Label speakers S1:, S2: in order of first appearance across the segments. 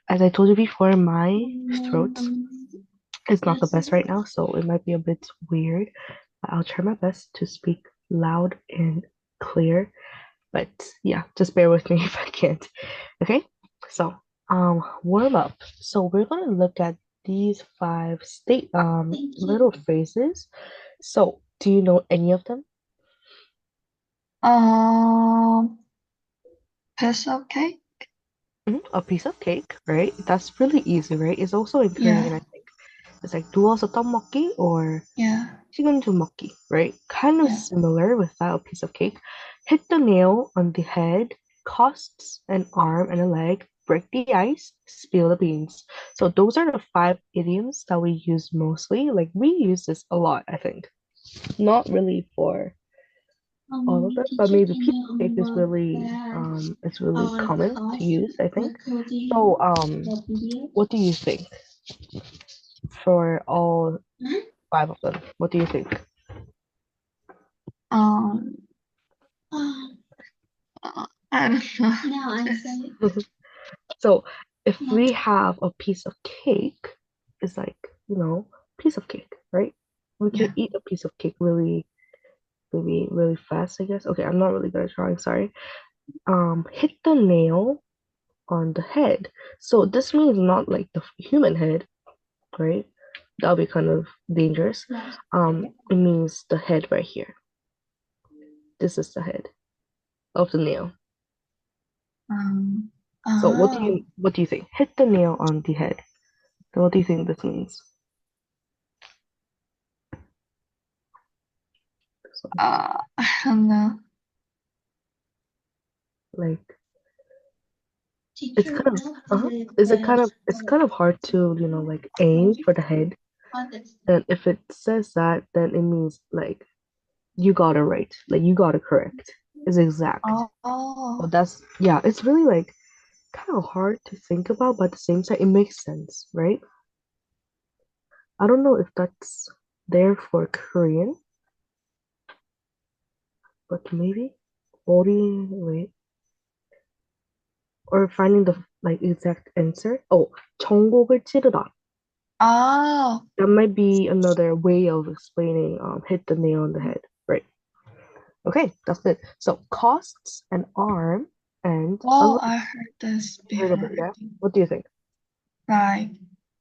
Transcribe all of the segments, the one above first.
S1: As I told you before, my throat is not the best right now, so it might be a bit weird. But I'll try my best to speak loud and clear. But yeah, just bear with me if I can't. Okay, so warm up. So we're gonna look at these five state little phrases. So do you know any of them?
S2: Um, piece of cake?
S1: A piece of cake, right? That's really easy, right? It's also in Korean, I
S2: Yeah,
S1: think. It's like 누워서 떡 먹기 or
S2: yeah,
S1: 식은 죽 먹기, right? Kind of
S2: yeah.
S1: similar without a piece of cake. Hit the nail on the head, costs an arm and a leg, break the ice, spill the beans. So those are the five idioms that we use mostly. Like we use this a lot, I think. Not really for all of them, but
S2: Teacher,
S1: maybe
S2: can
S1: piece
S2: you
S1: of cake is
S2: unbox
S1: really
S2: that
S1: it's really
S2: our
S1: common to
S2: class
S1: use, I think.
S2: recording
S1: So
S2: the video?
S1: what do you think for all
S2: Hmm?
S1: five of them? What do you think?
S2: Um, uh, I don't know. No, I said
S1: So if
S2: yeah.
S1: we have a piece of cake, it's like, piece of cake, right? We can
S2: Yeah.
S1: eat a piece of cake really, really, really fast, I guess. Okay, I'm not really good at drawing, sorry. Hit the nail on the head. So this means not like the human head, right? That'll be kind of dangerous.
S2: Yeah.
S1: It means the head right here. This is the head of the nail.
S2: Um,
S1: So
S2: oh,
S1: what do you think? Hit the nail on the head. So what do you think this means? So,
S2: I don't know.
S1: like it's
S2: Teacher,
S1: kind of
S2: what
S1: uh-huh.
S2: is
S1: Is it kind
S2: the
S1: of it's kind of hard to, like aim for the head.
S2: what is
S1: And if it says that, then it means like you got it right. Like you got it correct. It's exact. Well,
S2: oh
S1: that's yeah, it's really like kind of hard to think about, but at the same time it makes sense, right? I don't know if that's there for Korean, but maybe 머리 wait or finding the like exact answer. Oh, 전곡을 찌르다.
S2: oh
S1: That might be another way of explaining hit the nail on the head, right? Okay, that's good. So costs an arm and a
S2: oh
S1: leg.
S2: I heard this
S1: Heard of it,
S2: before.
S1: yeah? What do you think?
S2: Like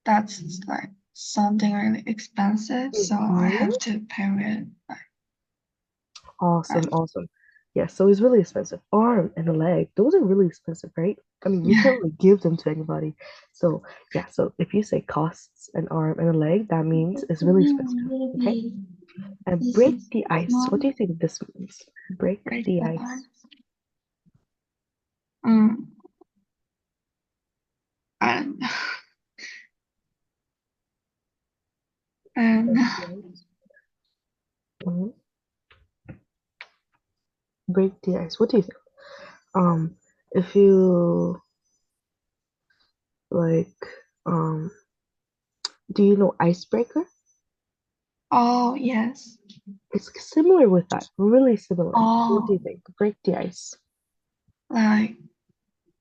S2: that's like something really expensive, so I
S1: Hmm.
S2: have to pay it.
S1: Awesome,
S2: Like,
S1: awesome. Yeah, so it's really expensive. Arm and a leg, those are really expensive, right? I mean, you
S2: yeah.
S1: can't really give them to anybody. So yeah, so if you say costs an arm and a leg, that means it's really expensive. Okay? And
S2: This
S1: break
S2: is
S1: the ice. What
S2: small
S1: do you think this means? Break
S2: break
S1: the
S2: the
S1: ice.
S2: ice. Mm, and and
S1: Break the ice. Mhm. Break the ice. What do you think? If you like, um, do you know icebreaker?
S2: oh yes.
S1: It's similar with that, really similar. What do
S2: Oh
S1: you think? Break the ice.
S2: like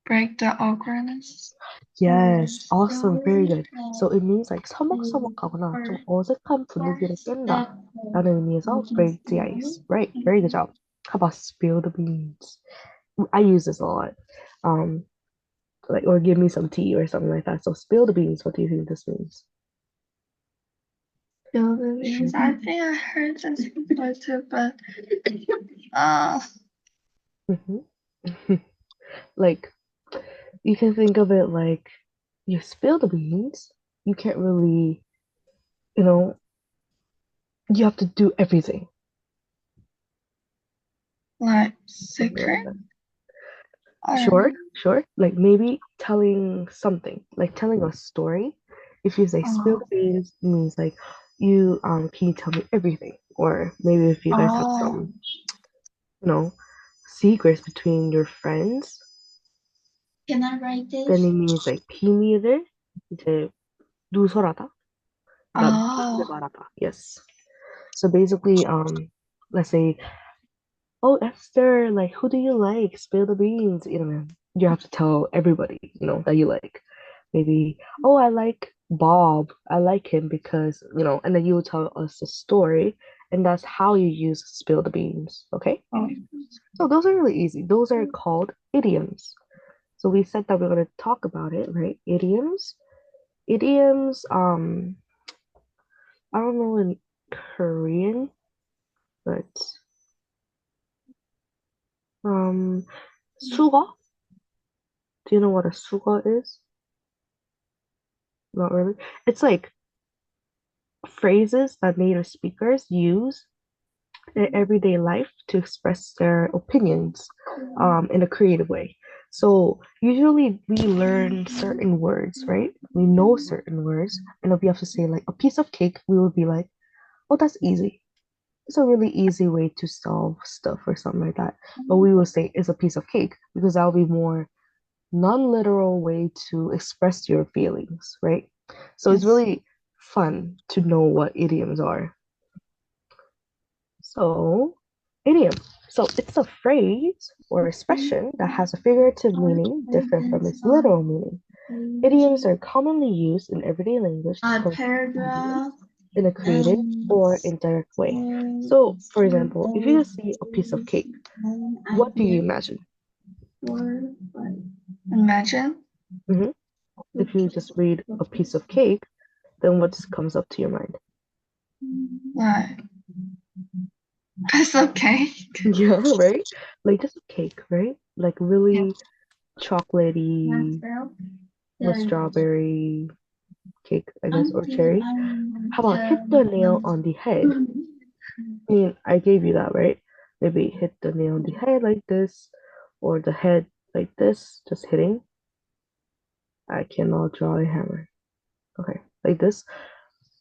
S2: break the awkwardness.
S1: Yes, awesome, very
S2: Sorry,
S1: good. So it means like 서먹서먹하거나 좀 어색한 분위기를
S2: first
S1: 깬다
S2: step
S1: 라는 의미에서
S2: making
S1: break the ice. Right, very good job. How about spill the beans? I use this a lot. Um, like or give me some tea or something like that. So spill the beans. What do you think this means?
S2: buildings. I think I heard this before too, but uh
S1: Hmm. Like you can think of it like you spill the beans. You can't really, you know, you have to do everything.
S2: like
S1: Something like
S2: secret.
S1: that.
S2: I don't
S1: Sure,
S2: know.
S1: sure. Like maybe telling something, like telling a story. If you say spill
S2: Oh,
S1: the beans, it means like you can you tell me everything? Or maybe if you guys have
S2: oh,
S1: some, you know, secrets between your friends,
S2: can I write
S1: then
S2: this?
S1: it means like 비밀을 이제 누설하다. 그러니까 누구한테
S2: Oh,
S1: 말하다. Yes. So basically, let's say, oh Esther, like who do you like? Spill the beans, 이러면 you have to tell everybody, that you like. Maybe, oh, I like Bob. I like him because, and then you will tell us a story, and that's how you use spill the beans. Okay?
S2: Oh,
S1: So those are really easy. Those are called idioms. So we said that we're going to talk about it, right? Idioms. Idioms, I don't know in Korean, but 수거? Do you know what a suga is? Not really. It's like phrases that native speakers use in everyday life to express their opinions in a creative way. So usually we learn certain words, right? We know certain words, and if we have to say like a piece of cake, we would be like, oh, that's easy. It's a really easy way to solve stuff or something like that. But we will say it's a piece of cake because that'll be more non-literal way to express your feelings, right? So it's
S2: yes.
S1: really fun to know what idioms are. So, idiom. So it's a phrase or expression that has a figurative meaning different from its literal meaning. Idioms are commonly used in everyday language to
S2: A
S1: convey ideas
S2: paragraph
S1: in a creative
S2: and
S1: or indirect way. So, for example, if you see a piece of cake, what do you imagine?
S2: imagine
S1: Hmm. If you just read a piece of cake, then what comes up to your mind?
S2: like piece of cake.
S1: Yeah, right? Like just a cake, right? Like
S2: Yes.
S1: really chocolatey with strawberry cake, I guess, or cherry. How about hit the nail on the head? I mean, I gave you that, right? Maybe hit the nail on the head like this, or the head like this, just hitting. I cannot draw a hammer. Okay, like this.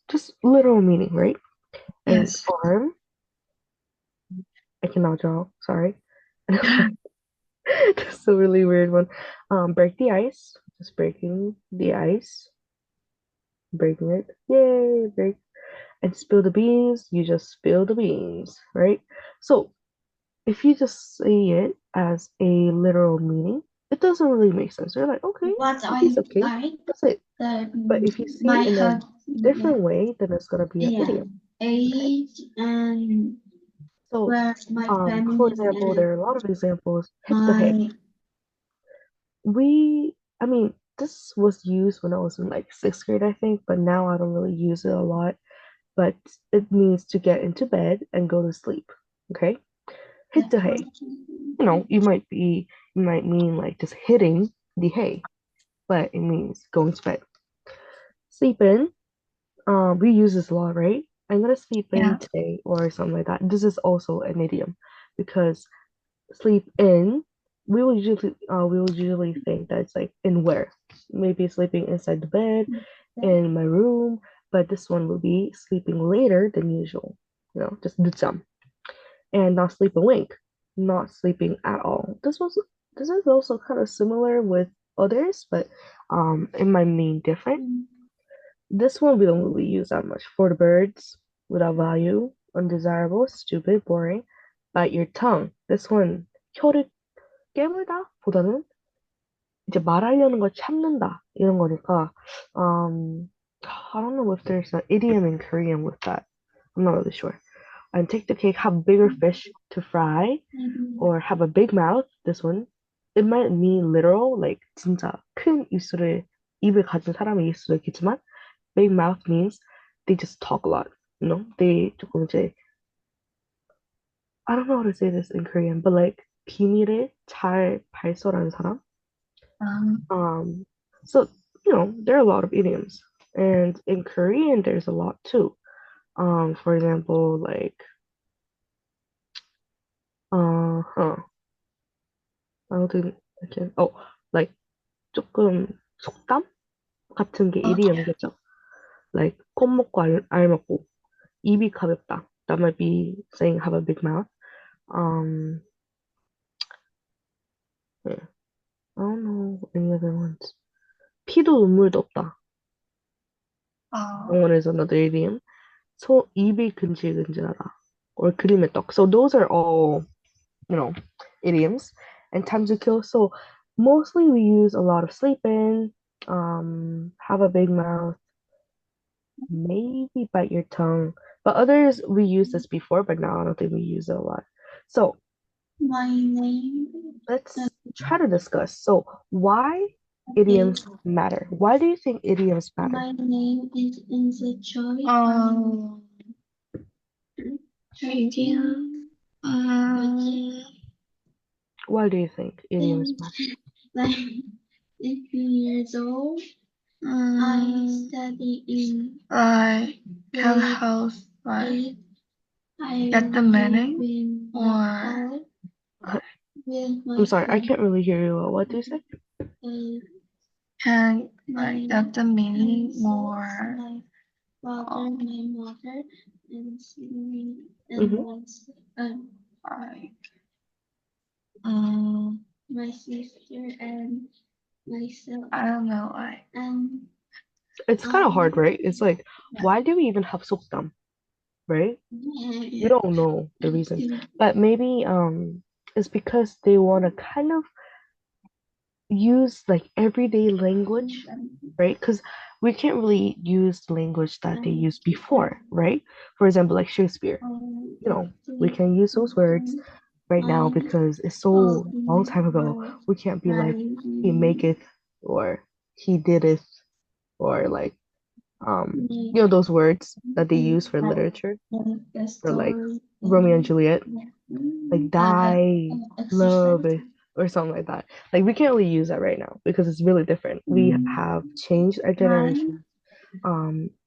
S1: Just literal meaning, right? And
S2: Yes.
S1: arm, I cannot draw, sorry. That's a really weird one. Break the ice. Just breaking the ice. Breaking it. Yay, break. And spill the beans. You just spill the beans, right? So if you just say it as a literal meaning, it doesn't really make sense. You're like, okay,
S2: What
S1: a
S2: I
S1: piece of cake.
S2: like
S1: That's it.
S2: that
S1: But if you say
S2: my
S1: it in a
S2: husband,
S1: different way, then it's gonna be an
S2: yeah,
S1: idiom. Okay.
S2: age and
S1: So,
S2: where my
S1: for
S2: family
S1: example,
S2: and
S1: there are a lot of examples. Hit the hay.
S2: my
S1: I mean, this was used when I was in like sixth grade, I think, but now I don't really use it a lot. But it means to get into bed and go to sleep. Okay? Hit the hay. You might mean like just hitting the hay, but it means going to bed. Sleep in. We use this a lot, right? I'm gonna sleep in
S2: yeah.
S1: today or something like that. This is also an idiom because sleep in, we will usually think that it's like in where? Maybe sleeping inside the bed, in my room, but this one will be sleeping later than usual. Just do some. And not sleep awake, not sleeping at all. This is also kind of similar with others, but it might mean different. This one we don't really use that much. For the birds, without value, undesirable, stupid, boring. Bite your tongue. This one 혀를 깨물다 보다는 이제 말하려는 걸 참는다 이런 거니까 I don't know if there's an idiom in Korean with that. I'm not really sure. And take the cake, have bigger fish to fry, or have a big mouth. This one, it might mean literal, like 진짜 큰 입을 가진 사람이 있을 수도 있겠지만, big mouth means they just talk a lot. They 조금 이제 I don't know how to say this in Korean, but like 비밀을 잘 발설하는 사람.
S2: Um,
S1: Um, so there are a lot of idioms, and in Korean there's a lot too. For example, like huh, I don't think I can. Oh, like 조금 속담 같은 게 idiom이겠죠? Like 콩 먹고 알 먹고 입이 가볍다. That might be saying have a big mouth. Um, yeah, I don't know any other ones. 피도 눈물도 없다. That
S2: uh,
S1: one is another idiom. 입이 근질근질하다. Or 그림의 떡. So those are all, you know, idioms and times to kill. So Mostly we use a lot of sleep in, have a big mouth, maybe bite your tongue. But others we used this before, but now I don't think we use it a lot. So
S2: My name.
S1: let's try to discuss. So why idioms matter? Why do you think idioms matter?
S2: My name is in the choice. Radio.
S1: Why do you think idioms
S2: Since
S1: matter?
S2: like 18 years old, I study in I can help like get the meaning or
S1: I'm sorry, I can't really hear you well. What do you say?
S2: can like get the meaning more father, my mother, and sibling, and
S1: Hmm.
S2: my like my sister and myself. I don't know, like
S1: It's kind of hard, right? It's like,
S2: yeah,
S1: why do we even have sukdam, right? We
S2: yeah,
S1: don't know the reasons, but maybe it's because they want to kind of use like everyday language, right? Because we can't really use the language that they used before, right? For example, like Shakespeare, we can use those words right now because it's so long time ago. We can't be like he maketh or he dideth or like those words that they use for literature
S2: the
S1: or like
S2: story
S1: Romeo and
S2: and
S1: Juliet, like die,
S2: exercise.
S1: love, or something like that. Like we can't really use that right now because it's really different. We have changed our
S2: My
S1: generation.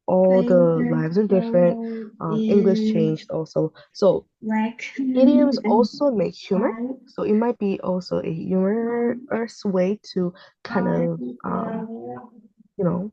S1: All the
S2: favorite
S1: lives are different.
S2: color
S1: English
S2: is
S1: changed also. So
S2: black
S1: idioms
S2: and
S1: also make humor.
S2: white.
S1: So it might be also a humorous way to kind
S2: I
S1: of you know,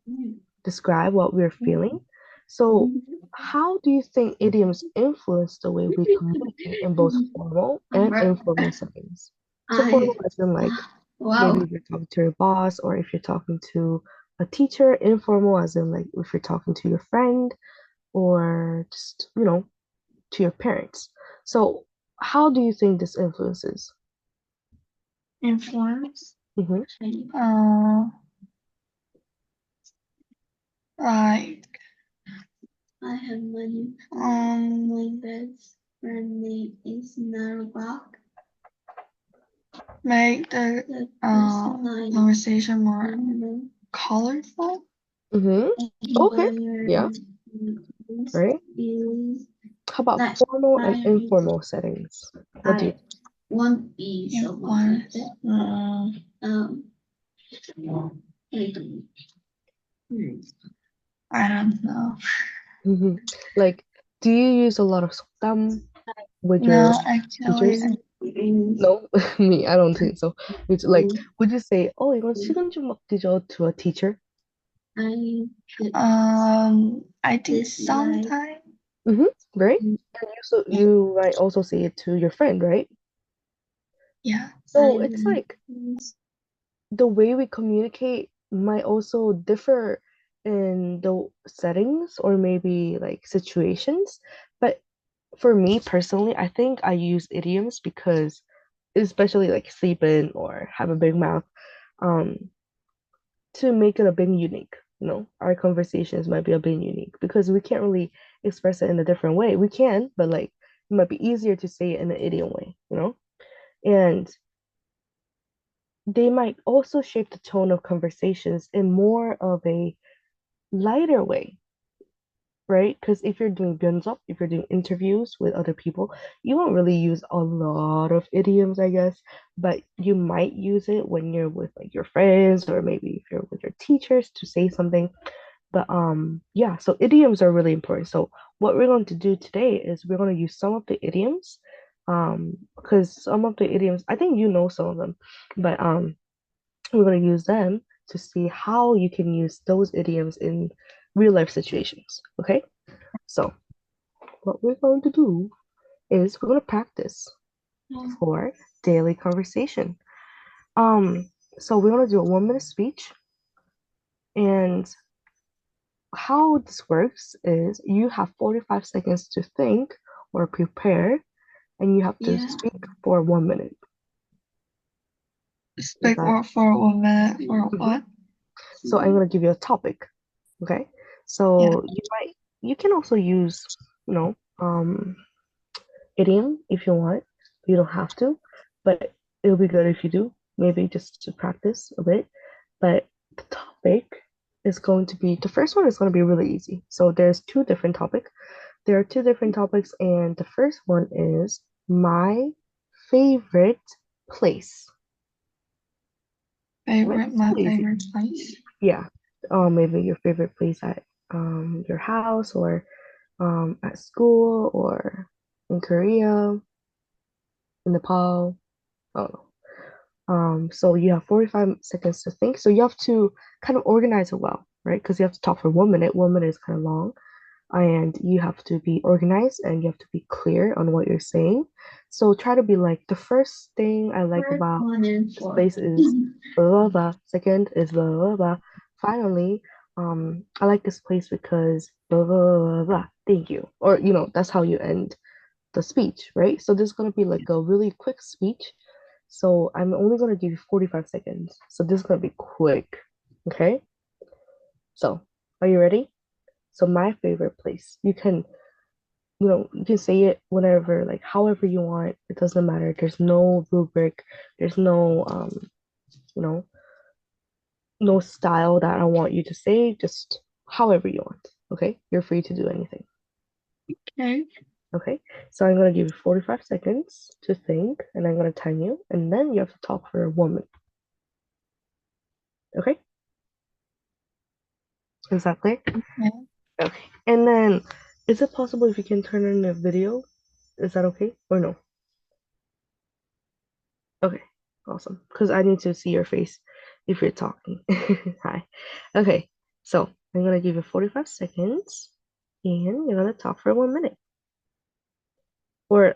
S1: describe what we're feeling. So how do you think idioms influence the way we communicate in both formal and informal settings? So formal
S2: I
S1: as in like maybe
S2: wow.
S1: if you're talking to your boss or if you're talking to a teacher, informal as in like if you're talking to your friend or just, to your parents. So how do you think this influences?
S2: Influence.
S1: Mm-hmm.
S2: Uh, like I have money. My best friend name is Narwak. Make the conversation more colorful.
S1: Mm-hmm. Okay. Yeah. Right.
S2: Is
S1: How about
S2: like
S1: formal and
S2: I
S1: informal settings? What do you
S2: I won't be so much. Like, I don't know.
S1: think? Like, do you use a lot of 속담 with your
S2: No, actually,
S1: teachers? No, me, I don't think so. Which, like, would you say, "Oh, 이건 식은 죽 먹기죠" to a teacher?
S2: I I think sometimes.
S1: Mm-hmm. Right? And you might also say it to your friend, right?
S2: Yeah.
S1: So it's like the way we communicate might also differ in the settings or maybe like situations. But for me personally, I think I use idioms because, especially like sleep in or have a big mouth, um, to make it a bit unique. Our conversations might be a bit unique because we can't really express it in a different way. We can, but like it might be easier to say it in an idiom way. And they might also shape the tone of conversations in more of a lighter way, right? Because if you're doing gunzop, if you're doing interviews with other people, you won't really use a lot of idioms, I guess, but you might use it when you're with like your friends or maybe if you're with your teachers to say something. But yeah, so idioms are really important. So what we're going to do today is we're going to use some of the idioms, because some of the idioms, I think you know some of them, but we're going to use them to see how you can use those idioms in real life situations. Okay, so what we're going to do is we're going to practice for daily conversation. Um, so we're going to do a 1 minute speech, and how this works is you have 45 seconds to think or prepare, and you have to
S2: Yeah.
S1: speak for 1 minute. Is
S2: Speak
S1: that
S2: word for 1 minute for
S1: mhm.
S2: what?
S1: So I'm gonna give you a topic, okay?
S2: Yeah.
S1: So you can also use, you know, idiom if you want. You don't have to, but it'll be good if you do, maybe just to practice a bit. But the topic is going to be the first one is going to be really easy. So there's two different topics. There are two different topics, and the first one is my favorite place. Right?
S2: Favorite,
S1: It's
S2: my
S1: really easy.
S2: favorite place.
S1: Yeah. Maybe your favorite place at your house or at school or in Korea, in Nepal. Oh. So you have 45 seconds to think. So you have to kind of organize it well, right? Because you have to talk for 1 minute. 1 minute is kind of long. And you have to be organized and you have to be clear on what you're saying. So try to be like, the first thing I like
S2: First
S1: about
S2: one and
S1: this
S2: fourth.
S1: place is blah, blah, blah. Second is blah, blah, blah. Finally, I like this place because blah, blah, blah, blah, blah. Thank you. Or, that's how you end the speech, right? So this is going to be like a really quick speech. So I'm only going to give you 45 seconds. So this is going to be quick. Okay? So are you ready? So my favorite place. You can say it whenever, like however you want. It doesn't matter. There's no rubric. There's you know, no style that I want you to say. Just however you want. Okay? You're free to do anything.
S2: Okay.
S1: Okay? So I'm gonna give you 45 seconds to think, and I'm gonna time you, and then you have to talk for 1 minute. Okay? Is that clear?
S2: Okay.
S1: Okay. And then, is it possible if you can turn on the video? Is that okay? Or no? Okay. Awesome. Because I need to see your face if you're talking. Hi. Okay. So I'm gonna give you 45 seconds and you're gonna talk for 1 minute. Or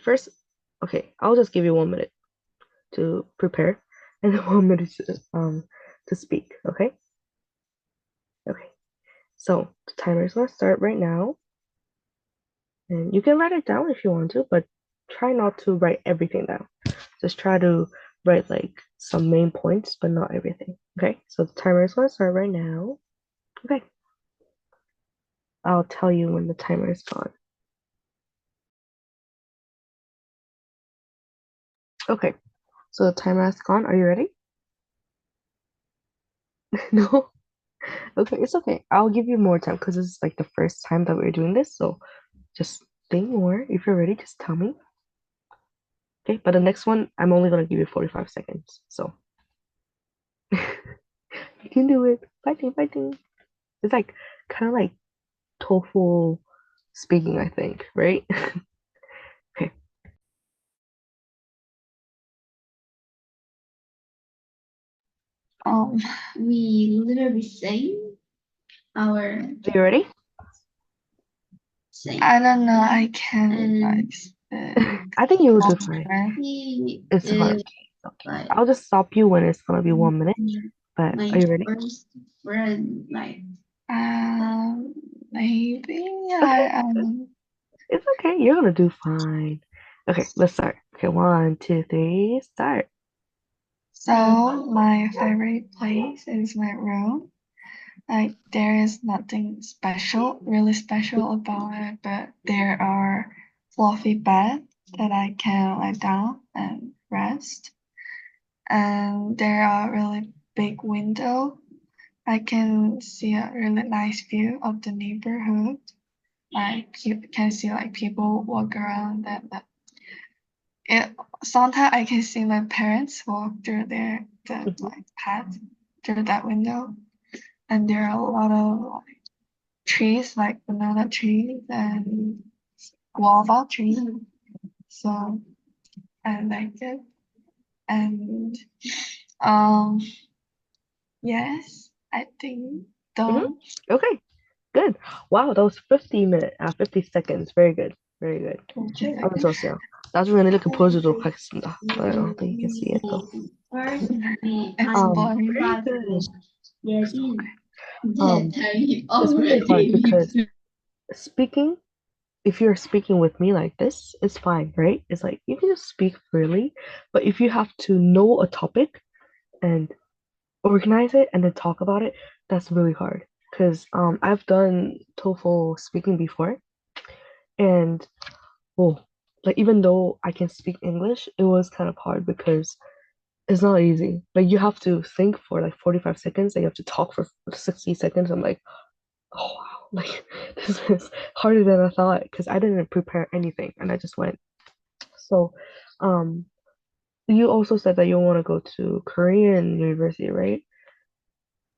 S1: first, okay, I'll just give you 1 minute to prepare and then 1 minute to speak. Okay? Okay. So the timer is gonna start right now. And you can write it down if you want to, but try not to write everything down. Just try to write like some main points, but not everything. Okay, so the timer is going to start right now. Okay, I'll tell you when the timer is gone. Okay, so the timer has gone. Are you ready? No? Okay, it's okay. I'll give you more time because this is like the first time that we're doing this. So just think more. If you're ready, just tell me. Okay, but the next one, I'm only going to give you 45 seconds. So you can do it. Fighting, fighting. It's like kind of like TOEFL speaking, I think, right? Okay.
S2: Um, we literally say our
S1: Are you ready?
S2: say. I don't know. I can like
S1: I think you will do fine.
S2: longer. He
S1: It's fine.
S2: is
S1: Okay. Okay.
S2: like
S1: I'll just stop you when it's gonna be 1 minute. But
S2: my
S1: are you ready?
S2: first friend. Like maybe
S1: Okay.
S2: I.
S1: It's okay. You're gonna do fine. Okay, let's start. Okay, 1, 2, 3, start.
S2: So my favorite place is my room. Like there is nothing special, really special about it, but there are fluffy bed that I can lie down and rest. And there are really big window. I can see a really nice view of the neighborhood. Like you can see like people walk around and it sometimes I can see my parents walk through the
S1: Mhm,
S2: like path through that window. And there are a lot of like trees like banana trees and guava trees. So I like it. And um yes, I think
S1: mhm.
S2: done.
S1: Okay, good. Wow, that was 50 seconds. Very good. Very good.
S2: Okay.
S1: 아주 좋았어요. 나중에는 이렇게 보여주도록 하겠습니다. I don't think you can see it though.
S2: It's boring.
S1: Very good. It's okay. It's really hard because speaking if you're speaking with me like this, it's fine, right? It's like you can just speak freely, but if you have to know a topic and organize it and then talk about it, that's really hard. Because I've done TOEFL speaking before, and oh, like even though I can speak English, it was kind of hard because it's not easy. Like you have to think for like 45 seconds and you have to talk for 60 seconds. I'm like, oh wow, like this is harder than I thought because I didn't prepare anything and I just went. So, um, you also said that you want to go to Korean university, right?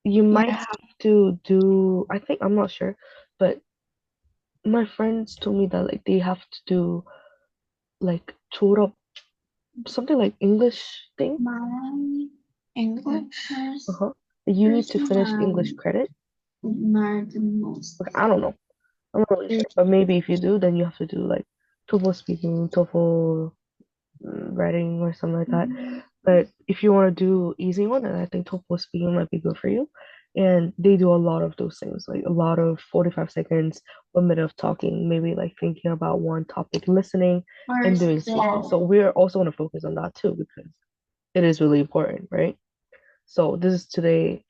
S1: You might
S2: Yes,
S1: have to do, I think, I'm not sure, but my friends told me that like they have to do like 졸업, something like English thing.
S2: my English.
S1: Uh-huh. You need to finish English credit. Like, I don't know. I'm not really sure. But maybe if you do, then you have to do like TOEFL speaking, TOEFL writing or something like that. But if you want to do easy one, then I think TOEFL speaking might be good for you. And they do a lot of those things, like a lot of 45 seconds, 1 minute of talking, maybe like thinking about one topic, listening, and doing speaking. So we're also going to focus on that too because it is really important, right? So this is today,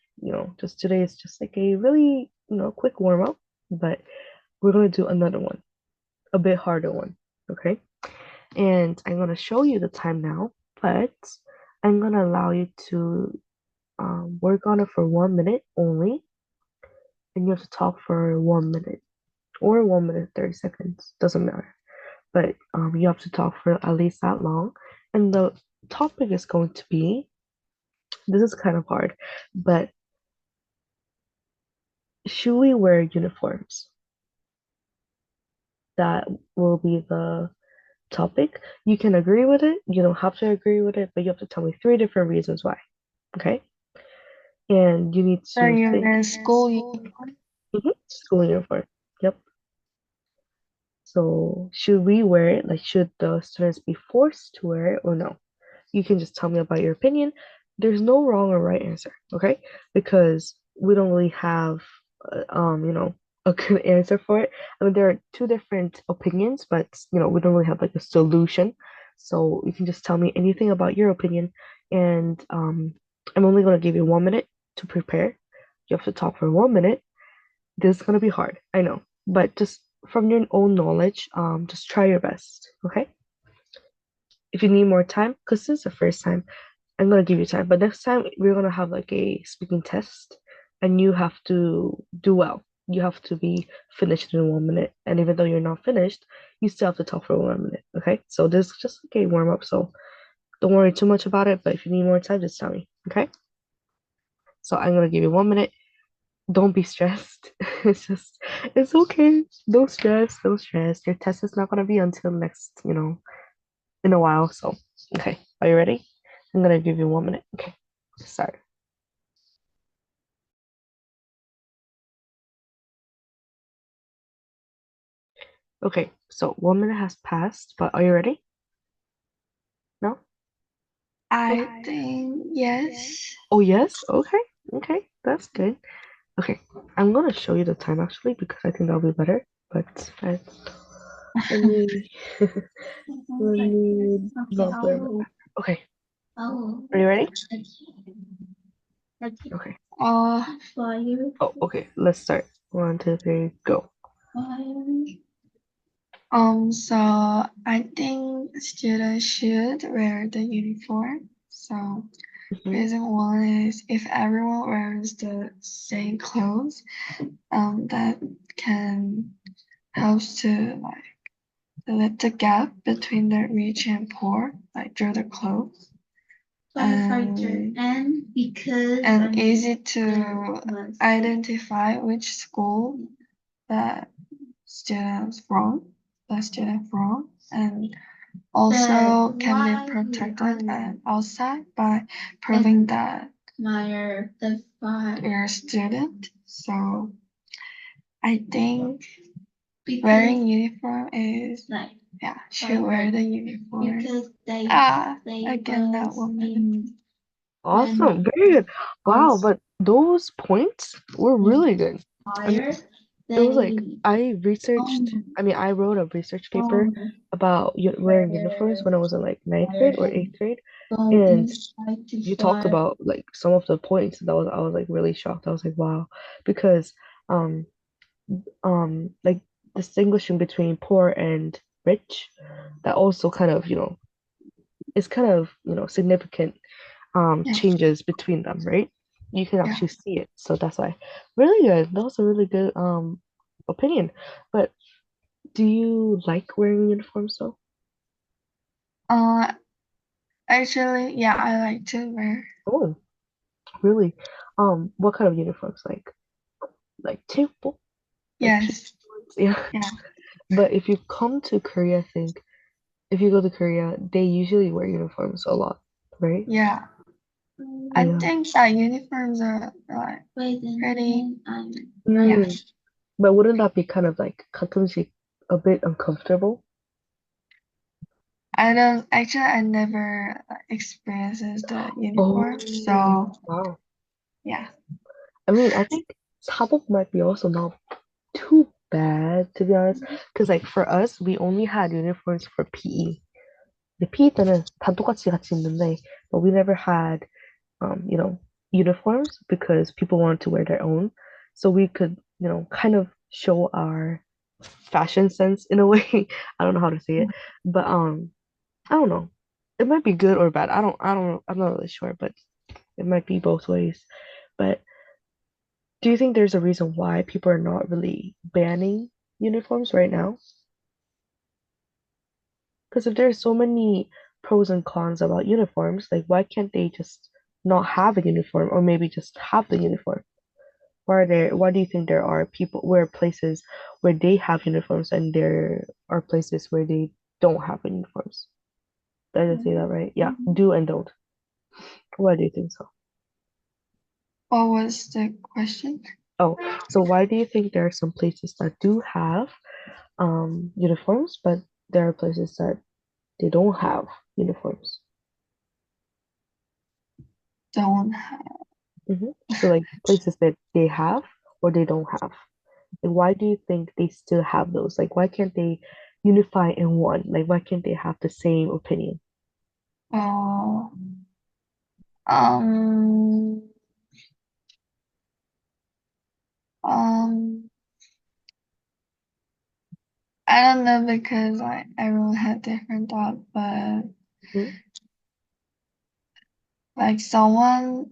S1: just today is just like a really, quick warm up, but we're going to do another one, a bit harder one, okay? And I'm going to show you the time now, but I'm going to allow you to work on it for 1 minute only, and you have to talk for 1 minute or 1 minute 30 seconds, doesn't matter. But you have to talk for at least that long. And the topic is going to be this is kind of hard, but should we wear uniforms? That will be the topic. You can agree with it, you don't have to agree with it, but you have to tell me three different reasons why. Okay? And you need
S2: So
S1: to
S2: you
S1: think.
S2: mean school uniform?
S1: School uniform. Yep. So should we wear it? Like, should the students be forced to wear it or no? You can just tell me about your opinion. There's no wrong or right answer, okay? Because we don't really have, a good answer for it. I mean, there are two different opinions, but we don't really have like a solution. So you can just tell me anything about your opinion, and I'm only gonna give you 1 minute to prepare. You have to talk for 1 minute. This is gonna be hard, I know, but just from your own knowledge, just try your best, okay? If you need more time, because this is the first time, I'm gonna give you time, but next time we're gonna have like a speaking test, and you have to do well. You have to be finished in 1 minute, and even though you're not finished, you still have to talk for 1 minute. Okay? So this is just like a warm up. So don't worry too much about it. But if you need more time, just tell me. Okay? So I'm gonna give you 1 minute. Don't be stressed. It's okay. Don't stress. Don't stress. Your test is not gonna be until next, in a while. So okay, are you ready? I'm gonna give you 1 minute. Okay, start. Okay, so 1 minute has passed, but are you ready? No?
S2: I
S1: Okay.
S2: think yes.
S1: Oh, yes? Okay. Okay, that's good. Okay, I'm gonna show you the time actually because I think that'll be better. But let me let me not blur my background. Okay, are you ready? Okay.
S2: Uh,
S1: Oh, okay. Let's start. One, two, three, go.
S2: so I think students should wear the uniform. So
S1: Mhm.
S2: reason one is if everyone wears the same clothes, that can helps to like limit the gap between the rich and poor, like through the clothes. And easy to identify which school that students from, the student from, and also can be protected and outside by proving that you're a student. So I think wearing uniform is yeah, should wear the uniform. Again that woman.
S1: Awesome. Very good. Wow, but those points were really good. I mean, it was like I researched, I mean, I wrote a research paper about wearing uniforms when I was in like ninth grade or eighth grade. And you talked about like some of the points that was I was like really shocked. I was like, wow, because um like distinguishing between poor and rich, that also kind of, is kind of, significant
S2: Yeah,
S1: changes between them, right? You can
S2: yeah.
S1: actually see it. So that's why. Really good. That was a really good opinion. But do you like wearing uniforms though?
S2: Uh, Actually, yeah, I like to wear.
S1: Oh, really? What kind of uniforms? Like cheapbo, like PE
S2: Yes,
S1: ones? Yeah.
S2: yeah,
S1: But if you come to Korea, I think if you go to Korea, they usually wear uniforms a lot, right?
S2: yeah. I
S1: Yeah.
S2: think that uniforms are like pretty. Yeah,
S1: Mm. But wouldn't that be kind of like 가끔씩 a bit uncomfortable?
S2: I don't actually. I never experiences the uniform,
S1: Oh,
S2: so
S1: wow.
S2: yeah,
S1: I mean, I think sabuk might be also not too bad to be honest. Because like for us, we only had uniforms for PE. The PE 때는 다 똑같이 같이 입는데, but we never had uniforms because people wanted to wear their own. So we could, kind of show our fashion sense in a way. I don't know how to say it, but I don't know. It might be good or bad. I don't know. I'm not really sure, but it might be both ways. But do you think there's a reason why people are not really banning uniforms right now? Because if there's so many pros and cons about uniforms, like why can't they just not have a uniform or maybe just have the uniform? Why do you think there are places where they have uniforms and there are places where they don't have uniforms? Did I just say that right? Yeah, do and don't. Why do you think so?
S2: what was the question?
S1: Oh, so why do you think there are some places that do have uniforms, but there are places that they don't have uniforms?
S2: Don't have.
S1: So like places that they have or they don't have. And why do you think they still have those? Like why can't they unify in one? Like why can't they have the same opinion?
S2: Oh, um, um, I don't know because like everyone had different thought, but like someone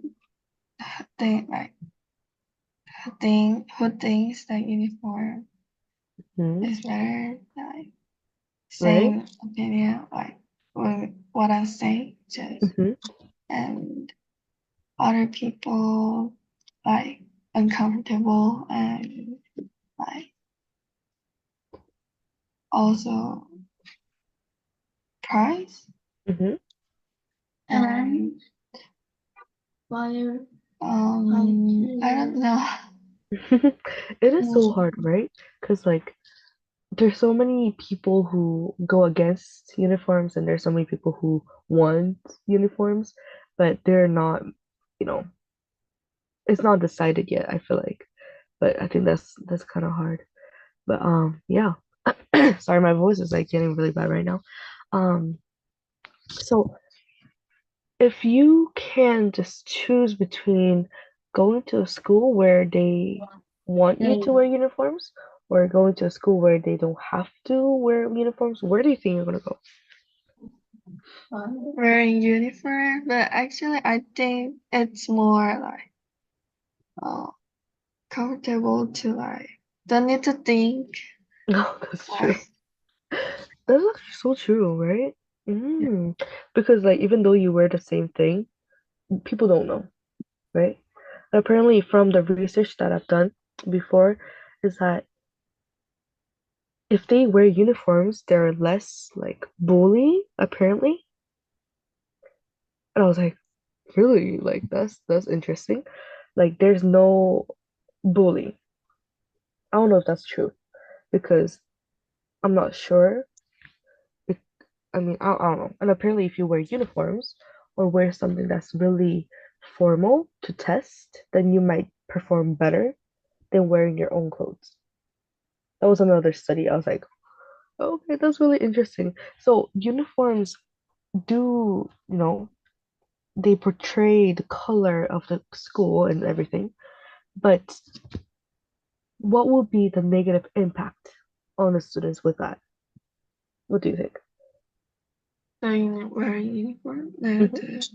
S2: think like who thinks that uniform
S1: Mm-hmm.
S2: is better, like
S1: Right?
S2: same opinion, like what I say, just
S1: Mm-hmm.
S2: and other people like uncomfortable and like also price
S1: Mm-hmm.
S2: and I don't know.
S1: It is so hard, right? Because like there's so many people who go against uniforms and there's so many people who want uniforms, but they're not, you know, it's not decided yet, I feel like. But I think that's kind of hard. But yeah. Sorry, my voice is like getting really bad right now. Um, so if you can just choose between going to a school where they want you to wear uniforms or going to a school where they don't have to wear uniforms, where do you think you're gonna go?
S2: Wearing uniform, but actually I think it's more like uh, comfortable to like don't need to think
S1: No, that's true.
S2: like
S1: That's actually so true, right? Mm. Because like even though you wear the same thing, people don't know, right? Apparently, from the research that I've done before, is that if they wear uniforms, they're less like bully, apparently. And I was like, really? Like that's interesting. Like there's no bullying. I don't know if that's true because I'm not sure. If, I mean, I don't know. And apparently, if you wear uniforms or wear something that's really formal to test, then you might perform better than wearing your own clothes. That was another study. I was like, okay, that's really interesting. So uniforms do, they portray the color of the school and everything, but what will be the negative impact on the students with that? What do you think?
S2: Saying wearing uniform
S1: Mhm.
S2: negative.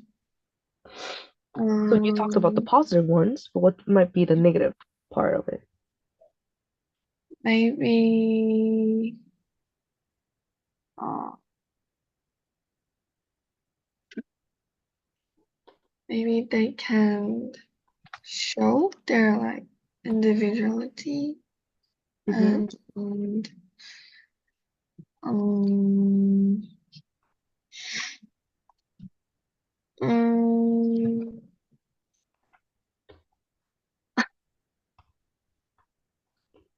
S1: So you talked about the positive ones, but what might be the negative part of it?
S2: Maybe uh, maybe they can show their like individuality
S1: Mm-hmm.
S2: and um um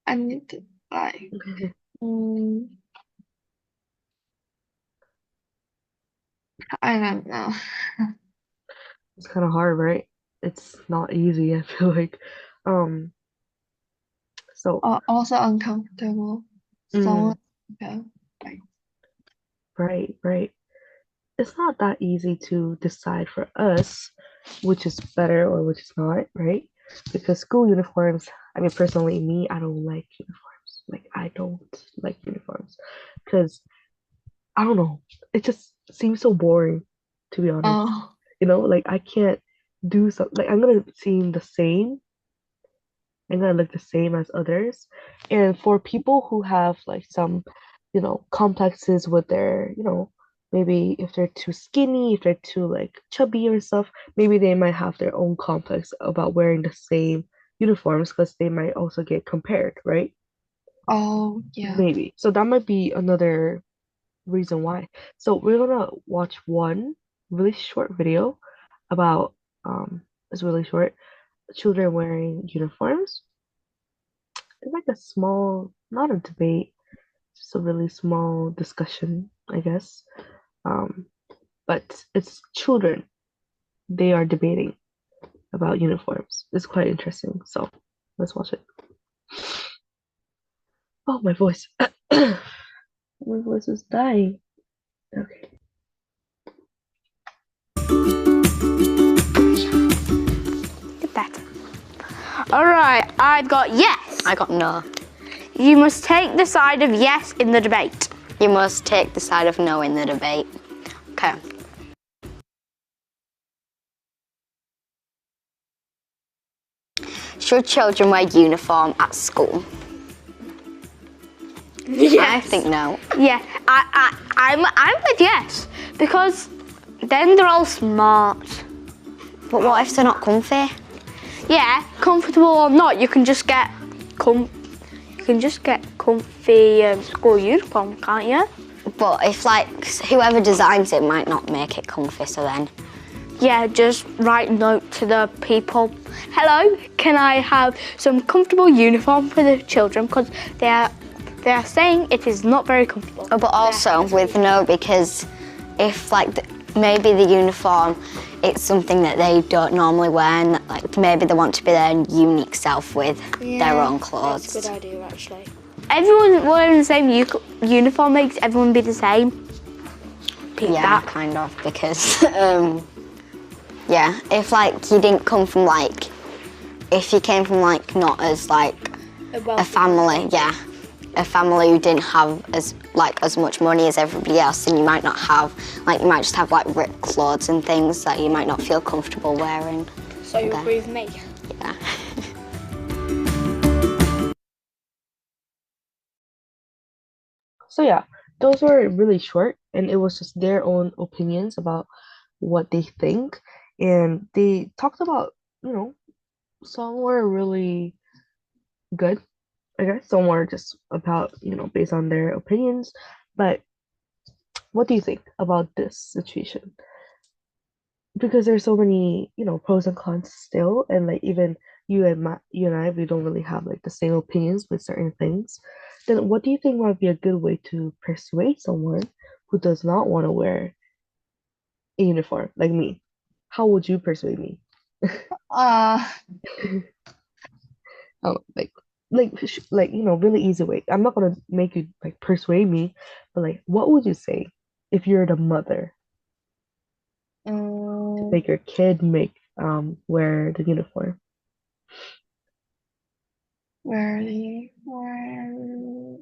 S2: I need to like um, I don't know.
S1: It's kind of hard, right? It's not easy, I feel like. Um, so,
S2: Also uncomfortable.
S1: mm,
S2: Someone go like
S1: right, right. It's not that easy to decide for us which is better or which is not, right? Because school uniforms, I mean, personally, me, I don't like uniforms. Like, I don't like uniforms because I don't know. It just seems so boring, to be honest.
S2: oh
S1: Like I can't do something. Like I'm gonna seem the same. I'm gonna look the same as others. And for people who have like some, complexes with their, maybe if they're too skinny, if they're too like chubby or stuff, maybe they might have their own complex about wearing the same uniforms because they might also get compared, right?
S2: oh yeah.
S1: Maybe. So that might be another reason why. So we're gonna watch one really short video about it's really short, children wearing uniforms. It's like a small, not a debate, just a really small discussion, I guess. Um, but it's children. They are debating about uniforms. It's quite interesting. So let's watch it. Oh, my voice. My voice is dying. Okay.
S3: Get that. All right, I've got yes.
S4: I got no.
S3: You must take the side of yes in the debate.
S4: You must take the side of no in the debate. Okay. Should children wear uniform at school?
S3: Yes.
S4: I think no.
S3: Yeah, I'm with yes because then they're all smart.
S4: But what if they're not comfy?
S3: Yeah, comfortable or not, you can just get comfy school uniform, can't you?
S4: But if like whoever designs it might not make it comfy, so then
S3: Yeah, just write a note to the people. Hello, can I have some comfortable uniform for the children because they are saying it is not very comfortable.
S4: oh, but also with no, because if like maybe the uniform it's something that they don't normally wear and like maybe they want to be their unique self with their own clothes.
S3: That's a good idea, actually. Everyone wearing the same uniform makes everyone be the same. Pick
S4: Yeah,
S3: that.
S4: kind of, because yeah, if like you didn't come from like, if you came from like not as like a family, yeah, a family who didn't have as much money as everybody else, then you might not have like, you might just have like ripped clothes and things that you might not feel comfortable wearing.
S3: So you agree with me?
S4: Yeah.
S1: So yeah, those were really short, and it was just their own opinions about what they think, and they talked about, you know, some were really good, I guess. Some were just about, based on their opinions. But what do you think about this situation? Because there's so many, pros and cons still, and like even you and I, we don't really have like the same opinions with certain things. Then what do you think might be a good way to persuade someone who does not want to wear a uniform like me? How would you persuade me?
S2: uh
S1: Oh, like. like really easy way. I'm not gonna make you like persuade me, but like, what would you say if you're the mother to
S2: Mm,
S1: make your kid wear the uniform?
S2: where mm,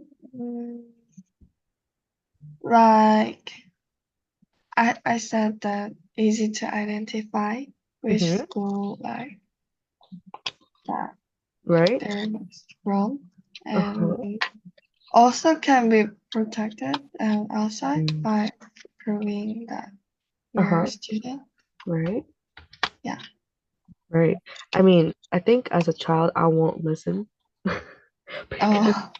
S2: like I said that easy to identify which
S1: Mm-hmm.
S2: school like that
S1: Right?
S2: they're from
S1: Uh-huh.
S2: and also can be protected outside
S1: Mm.
S2: by proving that you're a
S1: Uh-huh.
S2: student.
S1: Right?
S2: Yeah.
S1: Right. I mean, I think as a child, I won't listen because
S2: Oh,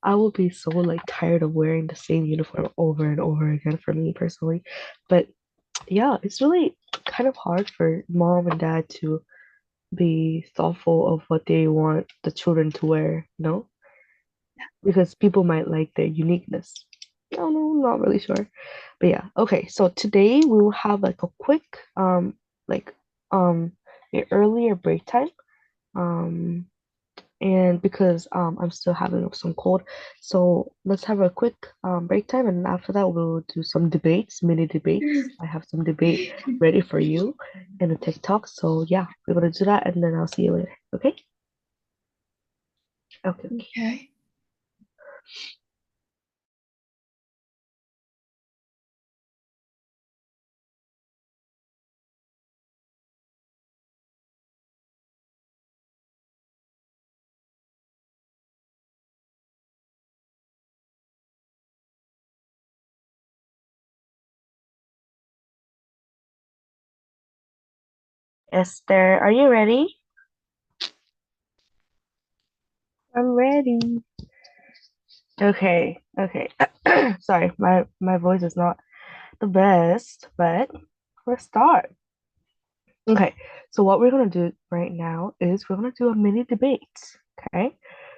S1: I will be so like tired of wearing the same uniform over and over again for me personally. But yeah, it's really kind of hard for mom and dad to be thoughtful of what they want the children to wear, because people might like their uniqueness. I don't know, not really sure. But yeah, okay. So today we will have like a quick like um a earlier break time. Um and because I'm still having some cold, so let's have a quick break time, and after that we'll do some debates, mini debates. I have some debate ready for you in a TikTok. So yeah, we're gonna do that, and then I'll see you later. Okay? Okay, okay.
S2: okay.
S1: Esther, are you ready? I'm ready. Okay, okay. Sorry, my voice is not the best, but let's start. Okay, so what we're gonna do right now is we're gonna do a mini debate. Okay,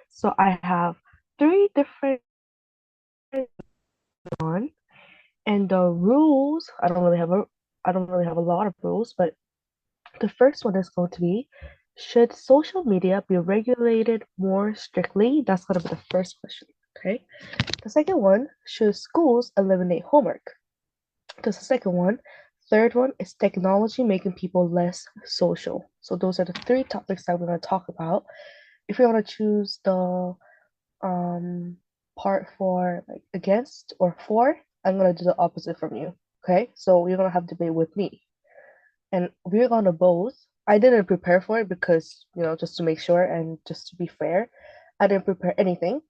S1: so I have three different one, and the rules. I don't really have a lot of rules, but the first one is going to be, should social media be regulated more strictly? That's gonna be the first question. Okay. The second one, should schools eliminate homework? That's the second one. Third one is technology making people less social. So those are the three topics that we're going to talk about. If you want to choose the um part for like against or for, I'm going to do the opposite from you. Okay? So you're going to have debate with me. And we're going to both. I didn't prepare for it because, just to make sure and just to be fair, I didn't prepare anything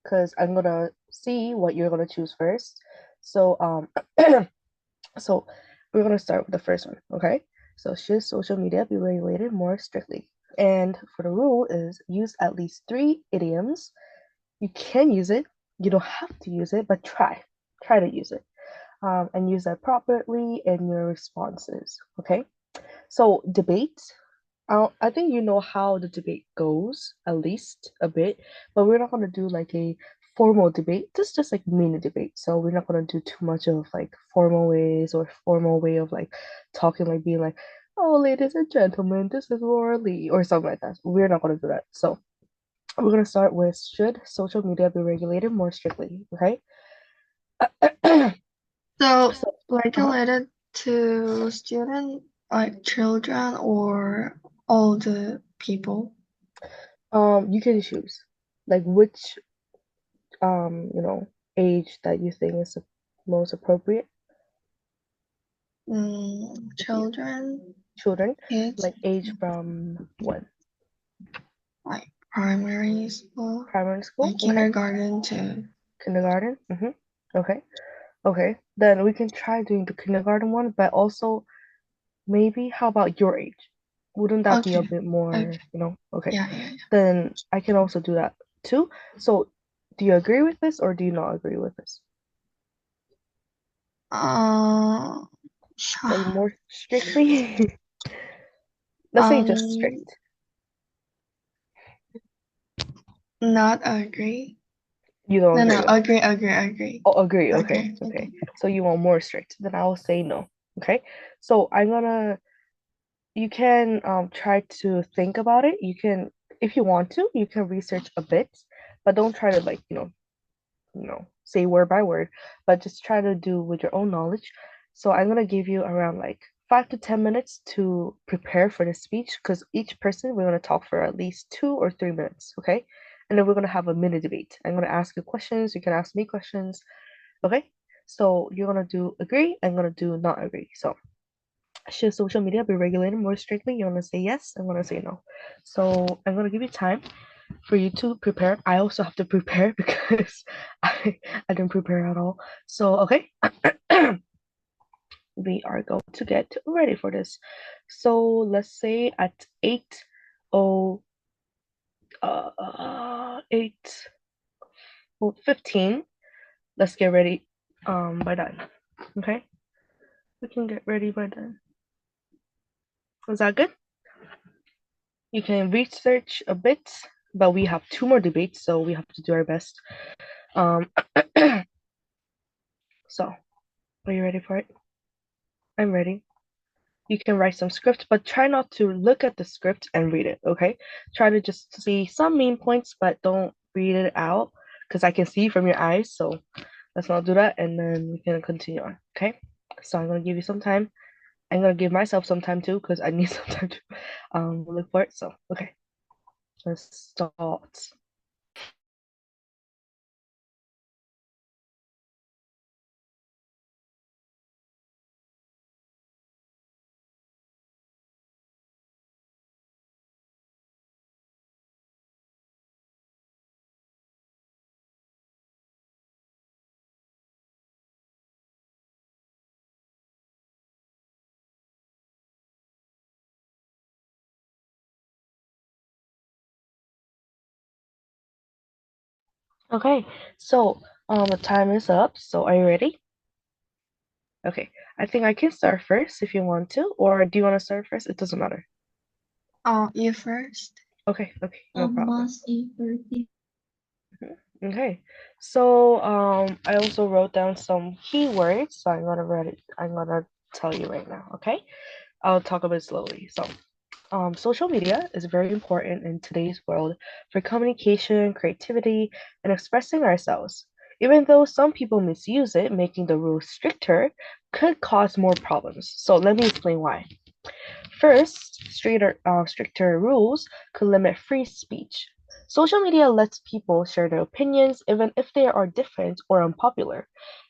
S1: because I'm going to see what you're going to choose first. So So we're gonna start with the first one, okay? So should social media be regulated more strictly? And for the rule is use at least three idioms. You can use it. You don't have to use it, but try. Try to use it. And use that properly in your responses. Okay. So debate. I think you know how the debate goes, at least a bit, but we're not gonna do like a formal debate. This is just like mini debate. So we're not gonna do too much of like formal ways or formal way of like talking, like being like, "Oh, ladies and gentlemen, this is Laura Lee," or something like that. We're not gonna do that. So we're gonna start with, should social media be regulated more strictly? Okay.
S2: So
S1: So, uh-huh.
S2: regulated to student like children or all the people.
S1: You can choose like which age that you think is the most appropriate with you.
S2: Children,
S1: Children,
S2: kids,
S1: like age from what?
S2: like primary school,
S1: Primary school?
S2: like
S1: Okay.
S2: kindergarten to
S1: Kindergarten? Okay. Okay. Then we can try doing the kindergarten one, but also maybe how about your age? Wouldn't that be a
S2: okay,
S1: bit
S2: okay,
S1: more, Okay.
S2: yeah, yeah, yeah.
S1: Then I can also do that too. So do you agree with this or do you not agree with this?
S2: Uh,
S1: Like more strictly? Let's say just
S2: um,
S1: strict.
S2: not agree.
S1: You don't
S2: No,
S1: agree
S2: no,
S1: with it.
S2: agree, agree, agree,
S1: Oh, agree. Okay.
S2: agree,
S1: Okay.
S2: agree.
S1: So you want more strict. Then I will say no. Okay. So you can try to think about it. You can if you want to, you can research a bit, but don't try to like, say word by word, but just try to do with your own knowledge. So I'm gonna give you around like 5 to 10 minutes to prepare for the speech because each person we're gonna talk for at least 2 or 3 minutes, okay? And then we're gonna have a mini debate. I'm gonna ask you questions, you can ask me questions, okay? So you're gonna do agree, I'm gonna do not agree. So should social media be regulated more strictly? You're gonna say yes, I'm gonna say no. So I'm gonna give you time for you to prepare. I also have to prepare because I didn't prepare at all. So okay, we are going to get ready for this. So let's say at 8:15, let's get ready by then. Okay? We can get ready by then. Is that good? You can research a bit, but we have 2 more debates, so we have to do our best. Um so are you ready for it? I'm ready. You can write some script, but try not to look at the script and read it, okay? Try to just see some main points, but don't read it out because I can see from your eyes. So let's not do that, and then we can continue on, okay? So I'm gonna give you some time. I'm gonna give myself some time too because I need some time to look for it. So okay, let's start. Okay, so the time is up. So are you ready? Okay, I think I can start first if you want to, or do you want to start first? It doesn't matter.
S2: Oh, you first.
S1: Okay, no problem. Okay, so I also wrote down some keywords, so I'm gonna tell you right now. Okay, I'll talk a bit slowly. So, social media is very important in today's world for communication, creativity, and expressing ourselves. Even though some people misuse it, making the rules stricter could cause more problems. So let me explain why. First, stricter rules could limit free speech. Social media lets people share their opinions even if they are different or unpopular.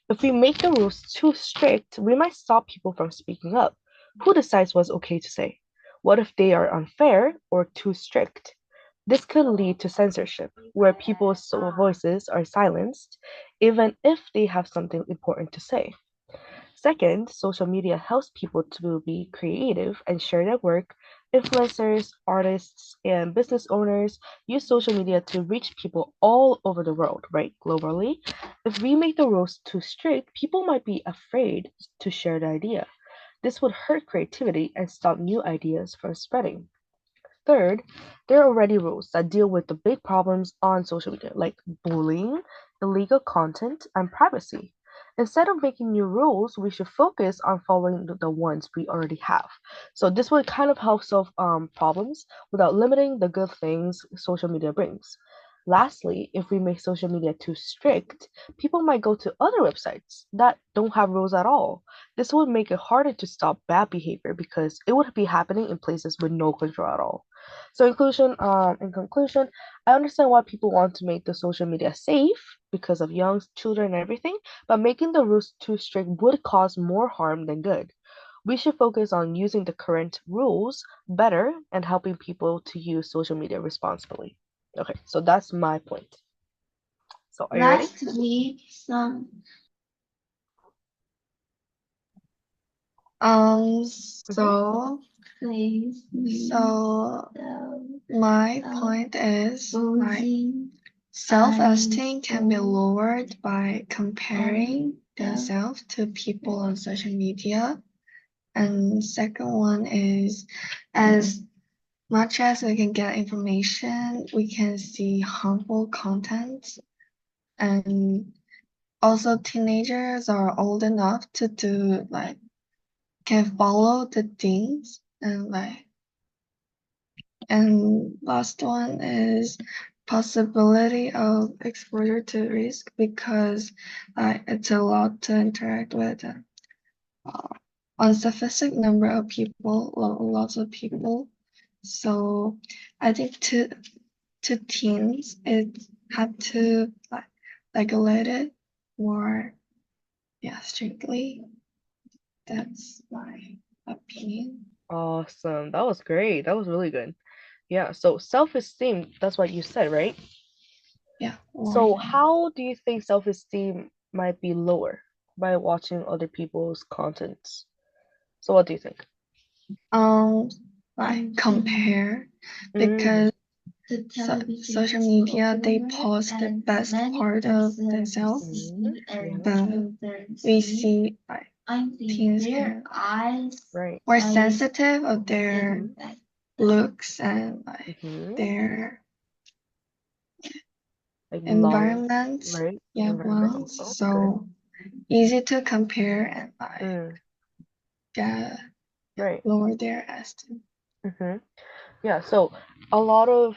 S1: If we make the rules too strict, we might stop people from speaking up. Who decides what's okay to say? What if they are unfair or too strict? This could lead to censorship, where people's voices are silenced, even if they have something important to say. Second, social media helps people to be creative and share their work. Influencers, artists, and business owners use social media to reach people all over the world, right? Globally. If we make the rules too strict, people might be afraid to share the idea. This would hurt creativity and stop new ideas from spreading. Third, there are already rules that deal with the big problems on social media, like bullying, illegal content, and privacy. Instead of making new rules, we should focus on following the ones we already have. So this would kind of help solve problems without limiting the good things social media brings. Lastly, if we make social media too strict, people might go to other websites that don't have rules at all. This would make it harder to stop bad behavior because it would be happening in places with no control at all. So in conclusion, I understand why people want to make the social media safe because of young children and everything, but making the rules too strict would cause more harm than good. We should focus on using the current rules better and helping people to use social media responsibly. Okay, so that's my point. So are you ready?
S2: Um,
S1: Mhm.
S2: so so my point is like self-esteem can be lowered by comparing themselves to people on social media. And second one is as much as we can get information, we can see harmful content. And also teenagers are old enough to do can follow the things and And last one is possibility of exposure to risk because it's a lot to interact with unsophisticated number of people, lots of people. So I think to teens, it had to like regulate it more, yeah, strictly. That's my opinion.
S1: Awesome. That was great. That was really good. Yeah, so self-esteem, that's what you said, right?
S2: Yeah,
S1: So
S2: more.
S1: how do you think self-esteem might be lower by watching other people's contents? So what do you think?
S2: Um, like compare
S1: Mm,
S2: because social media they post the best part of themselves,
S1: yeah,
S2: but we see like teens can
S1: right.
S2: more sensitive of their
S1: Mm-hmm.
S2: looks and like
S1: Mm-hmm.
S2: their
S1: Like lung,
S2: environments.
S1: right?
S2: Yeah,
S1: Environment
S2: lungs.
S1: also. Good.
S2: So easy to compare and like
S1: Mm,
S2: yeah,
S1: right.
S2: lower their esteem.
S1: Mm-hmm. Yeah, so a lot of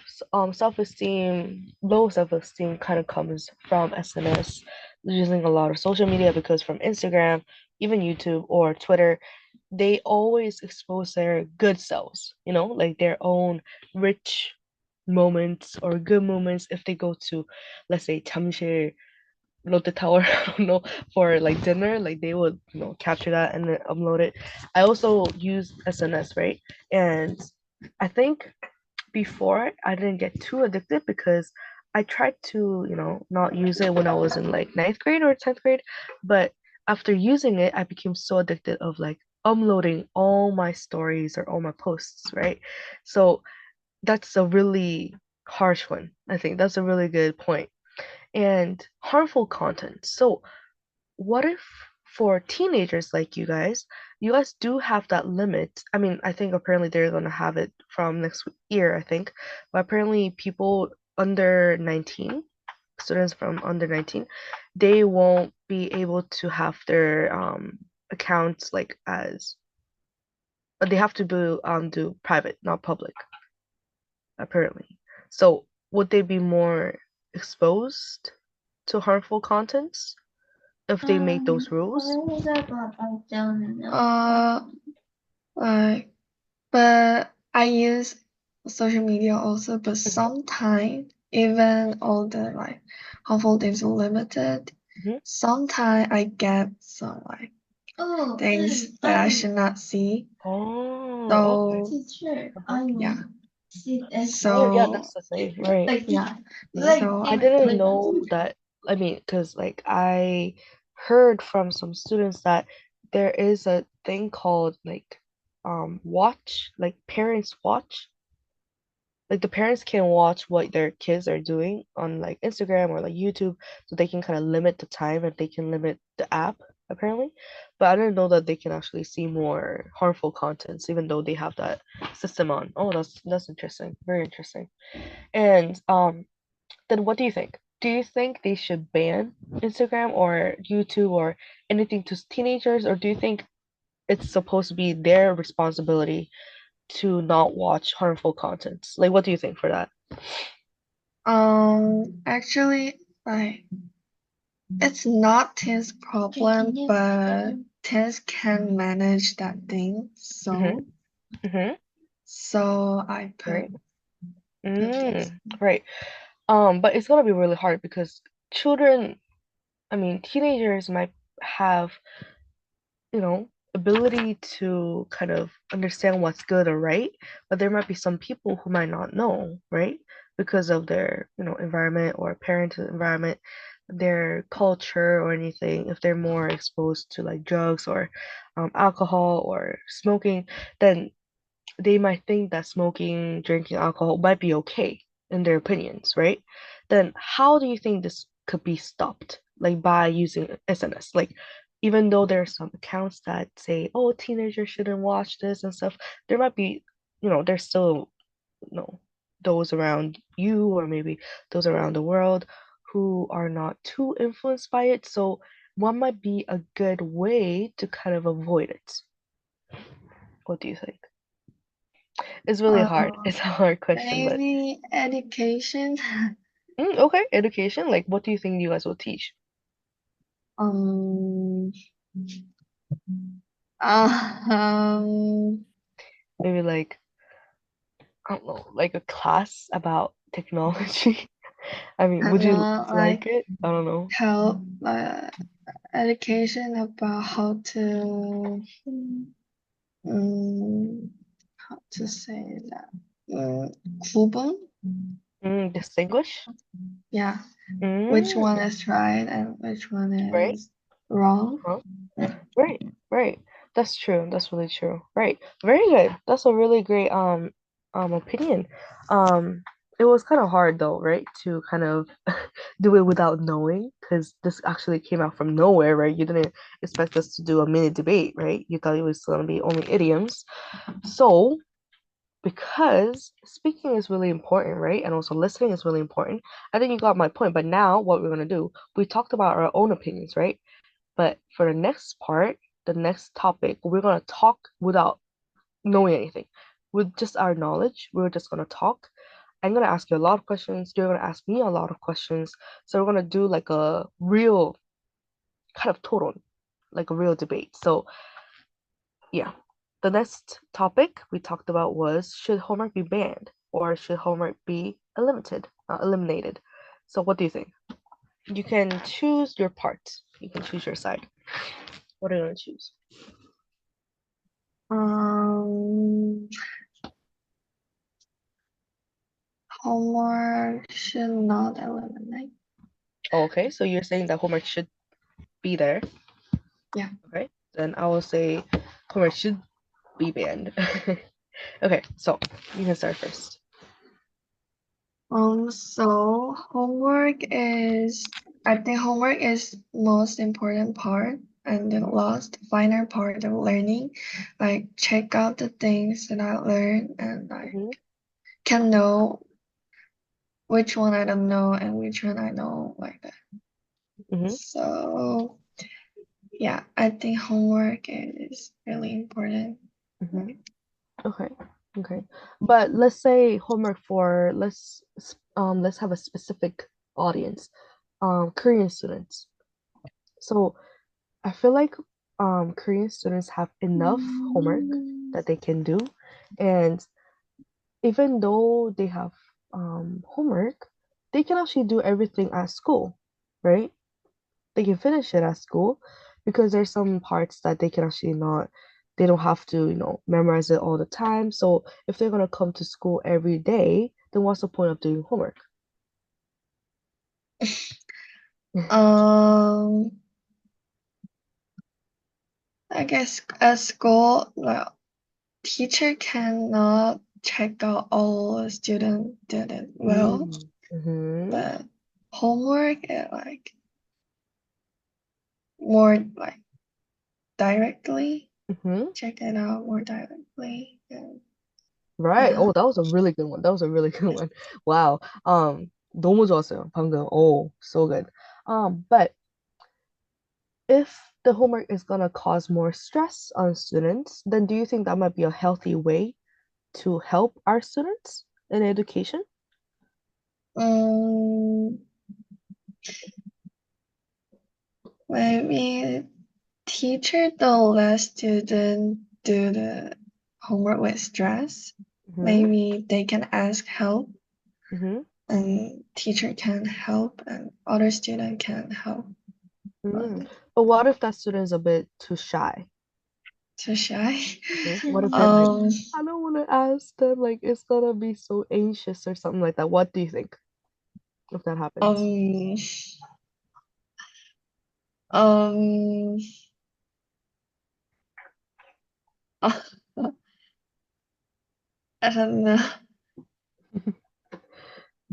S1: self-esteem, low self-esteem kind of comes from SNS, using a lot of social media because from Instagram, even YouTube or Twitter, they always expose their good selves, like their own rich moments or good moments if they go to, let's say, 잠실 Lotte Tower, I don't know, for like dinner, like they would, capture that and then upload it. I also use SNS, right? And I think before I didn't get too addicted because I tried to, not use it when I was in like ninth grade or 10th grade. But after using it, I became so addicted of like uploading all my stories or all my posts, right? So that's a really harsh one. I think that's a really good point. And harmful content. So what if for teenagers like you guys do have that limit? I mean, I think apparently they're gonna have it from next year, I think. But apparently people under 19, students from under 19, they won't be able to have their accounts like as they have to do private, not public, apparently. So would they be more exposed to harmful contents if they make those rules?
S2: Uh, like, but I use social media also, but sometimes even all the like harmful things are limited.
S1: Mhm.
S2: Sometimes I get some like things that I should not see.
S1: Oh, okay.
S2: So
S1: Uh-huh.
S2: yeah.
S1: Oh, yeah,
S2: So
S1: that's the thing, right?
S2: yeah.
S1: Mhm.
S2: So
S1: I didn't know that. I mean, because like I heard from some students that there is a thing called like watch, like parents watch. Like the parents can watch what their kids are doing on like Instagram or like YouTube, so they can kind of limit the time and they can limit the app apparently. But I didn't know that they can actually see more harmful contents even though they have that system on. Oh, that's interesting. Very interesting. And then what do you think? Do you think they should ban Instagram or YouTube or anything to teenagers, or do you think it's supposed to be their responsibility to not watch harmful contents? Like, what do you think for that?
S2: actually like it's not his problem, but teens can manage that thing.
S1: Mm-hmm.
S2: So
S1: Mm-hmm.
S2: I
S1: Right.
S2: put this.
S1: Right. But it's gonna be really hard because children, I mean, teenagers might have ability to kind of understand what's good or right, but there might be some people who might not know, right? Because of their, environment or parent environment, their culture or anything. If they're more exposed to like drugs or alcohol or smoking, then they might think that smoking, drinking alcohol might be okay in their opinions, right? Then how do you think this could be stopped? Like by using SNS? Like even though there are some accounts that say, oh, teenagers shouldn't watch this and stuff, there might be, there's still, those around you or maybe those around the world who are not too influenced by it. So what might be a good way to kind of avoid it? What do you think? It's really hard. It's a hard question, but
S2: Maybe education.
S1: okay, education. Like, what do you think you guys will teach?
S2: Um, um,
S1: Maybe like, I don't know, like a class about technology. I mean, would you
S2: not
S1: like
S2: like
S1: it? I don't know.
S2: help education about um, how to say that. 구분?
S1: Distinguish?
S2: Yeah, which
S1: Mm,
S2: one is right and which one
S1: right?
S2: is wrong.
S1: Huh? Right, right. That's true. That's really true. Right. Very good. That's a really great opinion. Um it was kind of hard though, right? To kind of do it without knowing because this actually came out from nowhere, right? You didn't expect us to do a mini debate, right? You thought it was going to be only idioms. So, because speaking is really important, right? And also listening is really important. I think you got my point, but now what we're going to do, we talked about our own opinions, right? But for the next part, the next topic, we're gonna talk without knowing anything. With just our knowledge, we're just gonna talk. I'm gonna ask you a lot of questions. You're gonna ask me a lot of questions. So we're gonna do like a real kind of total, like a real debate. So yeah. The next topic we talked about was should homework be banned or should homework be eliminated? So what do you think? You can choose your part. You can choose your side. What are you gonna choose?
S2: Um, Homework should not eliminate.
S1: Okay, so you're saying that homework should be there.
S2: Yeah.
S1: Okay, then I will say homework should be banned. Okay, so you can start first.
S2: So I think homework is most important part and the last final part of learning. Like check out the things that I learned and I
S1: Mm-hmm,
S2: can know which one I don't know and which one I know like that.
S1: mm-hmm,
S2: So yeah, I think homework is really important.
S1: mm-hmm. Okay, okay. But let's say homework for let's have a specific audience, Korean students. So I feel like Korean students have enough homework that they can do, and even though they have homework, they can actually do everything at school, right? They can finish it at school because there's some parts that they can actually not, they don't have to, memorize it all the time. So if they're gonna come to school every day, then what's the point of doing homework?
S2: Um, I guess at school, well, teacher cannot check out all the student did it well,
S1: Mm-hmm.
S2: but homework like more like directly
S1: Mm-hmm.
S2: check it out more directly. And
S1: Right.
S2: yeah.
S1: Oh, that was a really good one. That was a really good one. Wow. 너무 좋았어요, 방금. Oh, so good. But if the homework is gonna cause more stress on students, then do you think that might be a healthy way to help our students in education?
S2: Um, Maybe teacher don't let student do the homework with stress.
S1: Mm-hmm.
S2: Maybe they can ask help
S1: Mm-hmm.
S2: and teacher can help and other student can help.
S1: Mm-hmm.
S2: But
S1: But what if that student is a bit too shy?
S2: too shy.
S1: What if they're like,
S2: um,
S1: I don't want to ask them, like it's gonna be so anxious or something like that. What do you think if that happens?
S2: um, um, I don't know.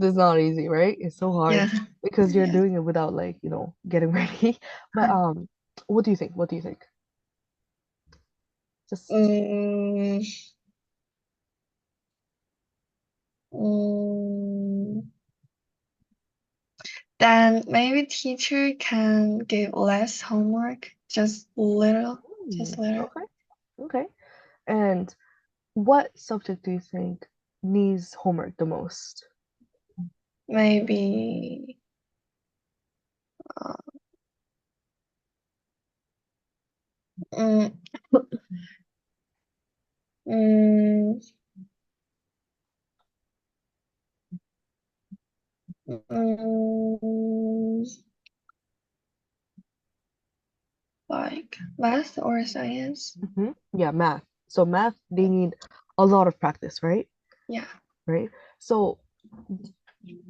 S1: It's not easy, right? It's so hard
S2: Yeah,
S1: because you're
S2: yeah.
S1: doing it without like, getting ready. But what do you think? What do you think? Just
S2: Um, um, then maybe teacher can give less homework, just little, just little.
S1: okay, okay. And What subject do you think needs homework the most?
S2: Maybe uh, mm, mm, mm, like math or science.
S1: Yeah, math. So math, they need a lot of practice, right?
S2: Yeah.
S1: Right? So,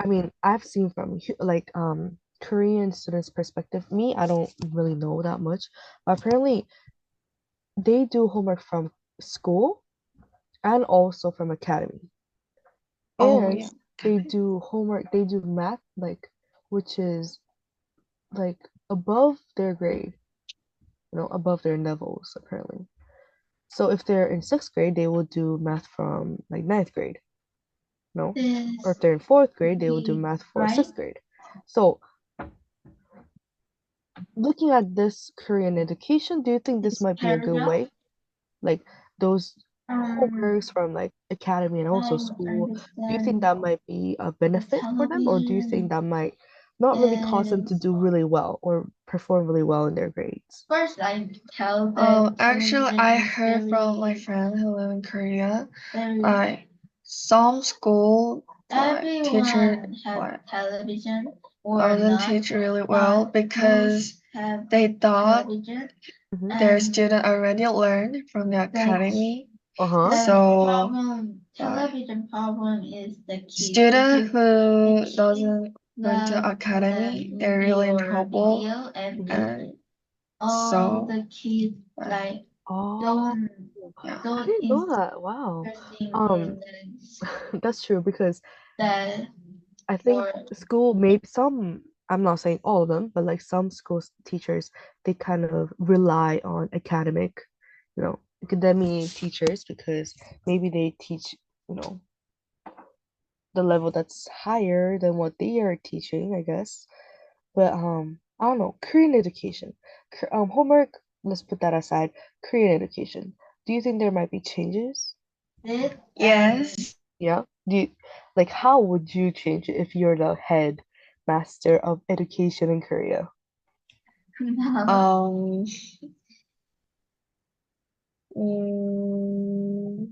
S1: I mean, I've seen from like Korean students' perspective. Me, I don't really know that much, but apparently they do homework from school and also from academy.
S2: Oh
S1: And
S2: yeah.
S1: they do homework, they do math like which is like above their grade, above their levels apparently. So if they're in sixth grade, they will do math from like ninth grade, no? Or if they're in fourth grade, they will do math for sixth grade. So looking at this Korean education, do you think this might be a good way? Like those homeworks from like academy and also school, do you think that might be a benefit for them, or do you think that might not really cause them to do really well or perform really well in their grades?
S2: Actually, I heard from my friend who live in Korea, like some school teacher doesn't teach really well because they thought their student already learned from the academy.
S1: Uh-huh.
S2: So student who doesn't went to academy, they're really in trouble. And so
S1: Oh,
S2: yeah.
S1: I didn't know that. Wow. Um, that's true because I think school maybe some, I'm not saying all of them, but like some schools teachers, they kind of rely on academy teachers because maybe they teach, you know, the level that's higher than what they are teaching, I guess. But I don't know, Korean education. Homework, let's put that aside. Korean education. Do you think there might be changes?
S2: Yes.
S1: Yeah. Like how would you change it if you're the head master of education in Korea?
S2: Um. mm,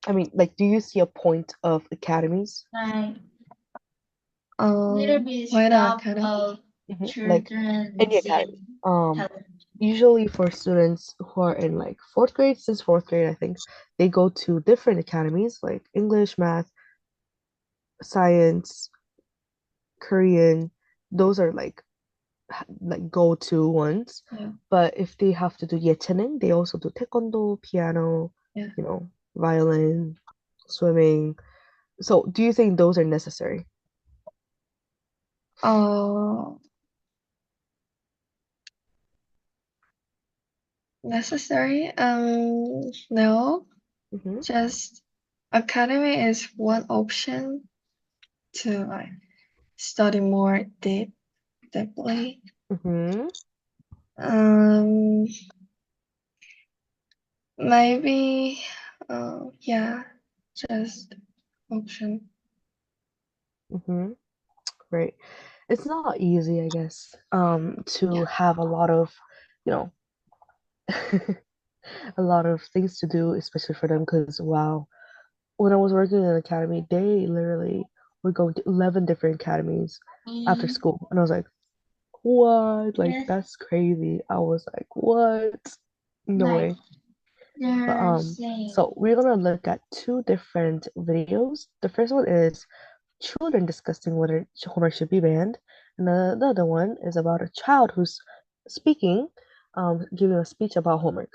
S1: I mean, like, do you see a point of academies?
S2: why not academy?
S1: Like any academy. Usually for students who are in like fourth grade, since fourth grade, I think they go to different academies like English, math, science, Korean. Those are like go-to ones.
S2: Yeah.
S1: But if they have to do yechening, they also do taekwondo, piano,
S2: Yeah.
S1: violin, swimming. So do you think those are necessary?
S2: Uh, necessary? No.
S1: Mm-hmm.
S2: Just academy is one option to like study more deeply.
S1: Mm-hmm.
S2: Um, maybe. Yeah. Just option.
S1: Mm-hmm. Right. It's not easy, I guess, to
S2: Yeah.
S1: have a lot of, you know, a lot of things to do, especially for them, because wow, when I was working in an academy, they literally were going to 11 different academies after school. And I was like, what? Like, that's crazy. I was like, what? No way. But so we're gonna look at two different videos. The first one is children discussing whether homework should be banned, and the other one is about a child who's speaking, giving a speech about homework.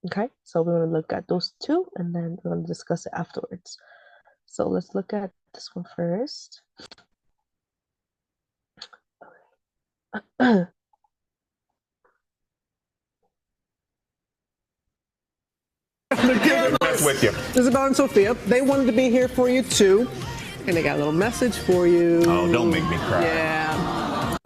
S1: Okay, so we're gonna look at those two, and then we're gonna discuss it afterwards. So let's look at this one first.
S5: With you.
S6: Isabel and Sophia, they wanted to be here for you too. And they got a little message for you.
S5: Oh, don't make me cry.
S6: Yeah.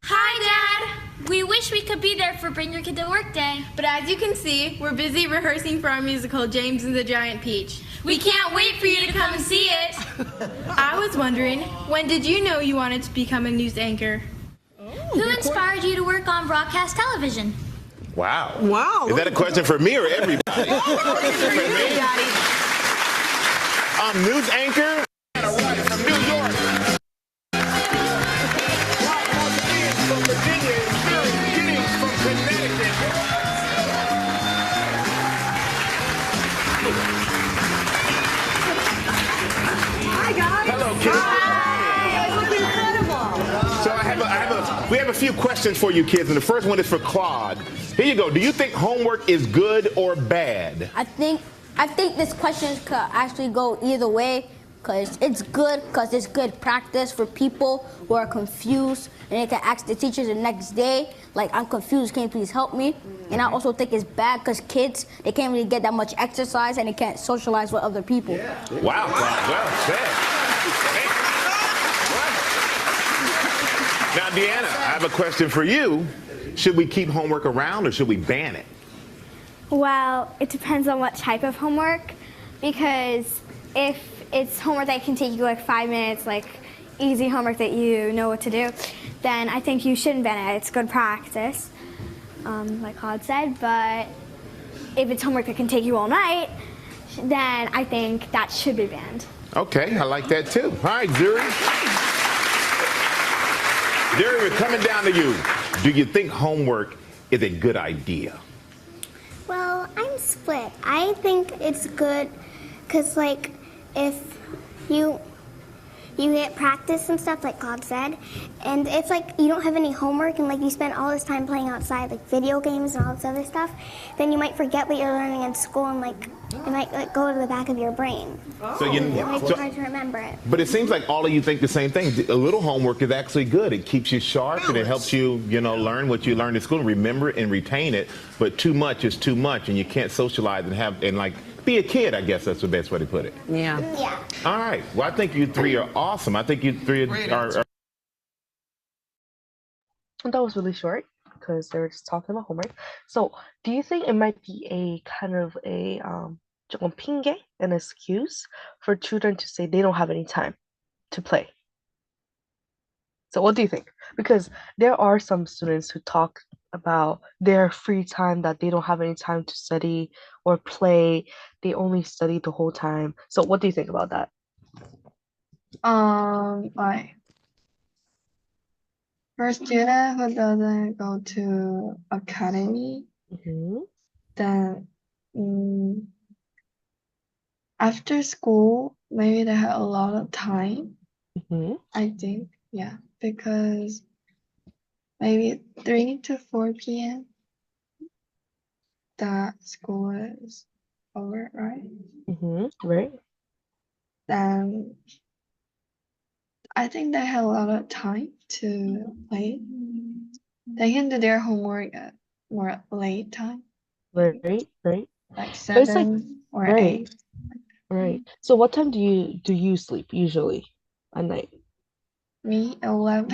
S7: Hi, Dad. We wish we could
S5: to be there for Bring Your Kid to Work Day.
S7: But as you can see, we're busy rehearsing for our musical, James and the Giant Peach.
S5: We can't wait for you to come and see it.
S7: I was wondering, when did you know you wanted to become a news anchor?
S5: Who inspired you to work on broadcast television?
S8: Wow.
S6: Wow.
S8: Is that a question for me or everybody? News anchor from New York. From Virginia, from Connecticut.
S6: Hi, guys.
S8: Hello, kids.
S6: Hi. You look incredible.
S8: So we have a few questions for you kids, and the first one is for Claude. Here you go. Do you think homework is good or bad?
S9: I think this question could actually go either way, because it's good practice for people who are confused, and they can ask the teachers the next day, like, I'm confused, can you please help me? And I also think it's bad because kids, they can't really get that much exercise and they can't socialize with other people.
S8: Wow, Claude, well said. Now, Deanna, I have a question for you. Should we keep homework around or should we ban it?
S10: Well, it depends on what type of homework, because if it's homework that can take you like 5 minutes, like easy homework that you know what to do, then I think you shouldn't ban it. It's good practice, like Claude said, but if it's homework that can take you all night, then I think that should be banned.
S8: Okay, I like that too. All right, Zuri. Zuri, we're coming down to you. Do you think homework is a good idea?
S10: Well, I'm split. I think it's good because, like, if you get practice and stuff, like Claude said, and if, like, you don't have any homework and, like, you spend all this time playing outside, like video games and all this other stuff, then you might forget what you're learning in school, and, like, it might, like, go to the back of your brain.
S8: So
S10: It might be hard to remember it.
S8: But it seems like all of you think the same thing. A little homework is actually good. It keeps you sharp and it helps you, learn what you learned in school and remember it and retain it. But too much is too much, and you can't socialize and be a kid, I guess that's the best way to put it.
S6: Yeah.
S10: Yeah.
S8: All right. Well, I think you three are awesome. I think you three are
S1: That was really short because they were just talking about homework. So, do you think it might be a kind of a 조금 핑계, an excuse for children to say they don't have any time to play? So, what do you think? Because there are some students who talk about their free time, that they don't have any time to study or play. They only study the whole time. So, what do you think about that?
S2: Like, for a student who doesn't go to academy, then after school, maybe they have a lot of time. I think, yeah, because maybe 3 to 4 p.m. that school is over, right?
S1: Right.
S2: Then I think they have a lot of time to play. They can do their homework at more late time,
S1: Right.
S2: like
S1: But it's
S2: 7 or
S1: right.
S2: 8.
S1: Right. So, what time do you sleep usually at night?
S2: Me, 11.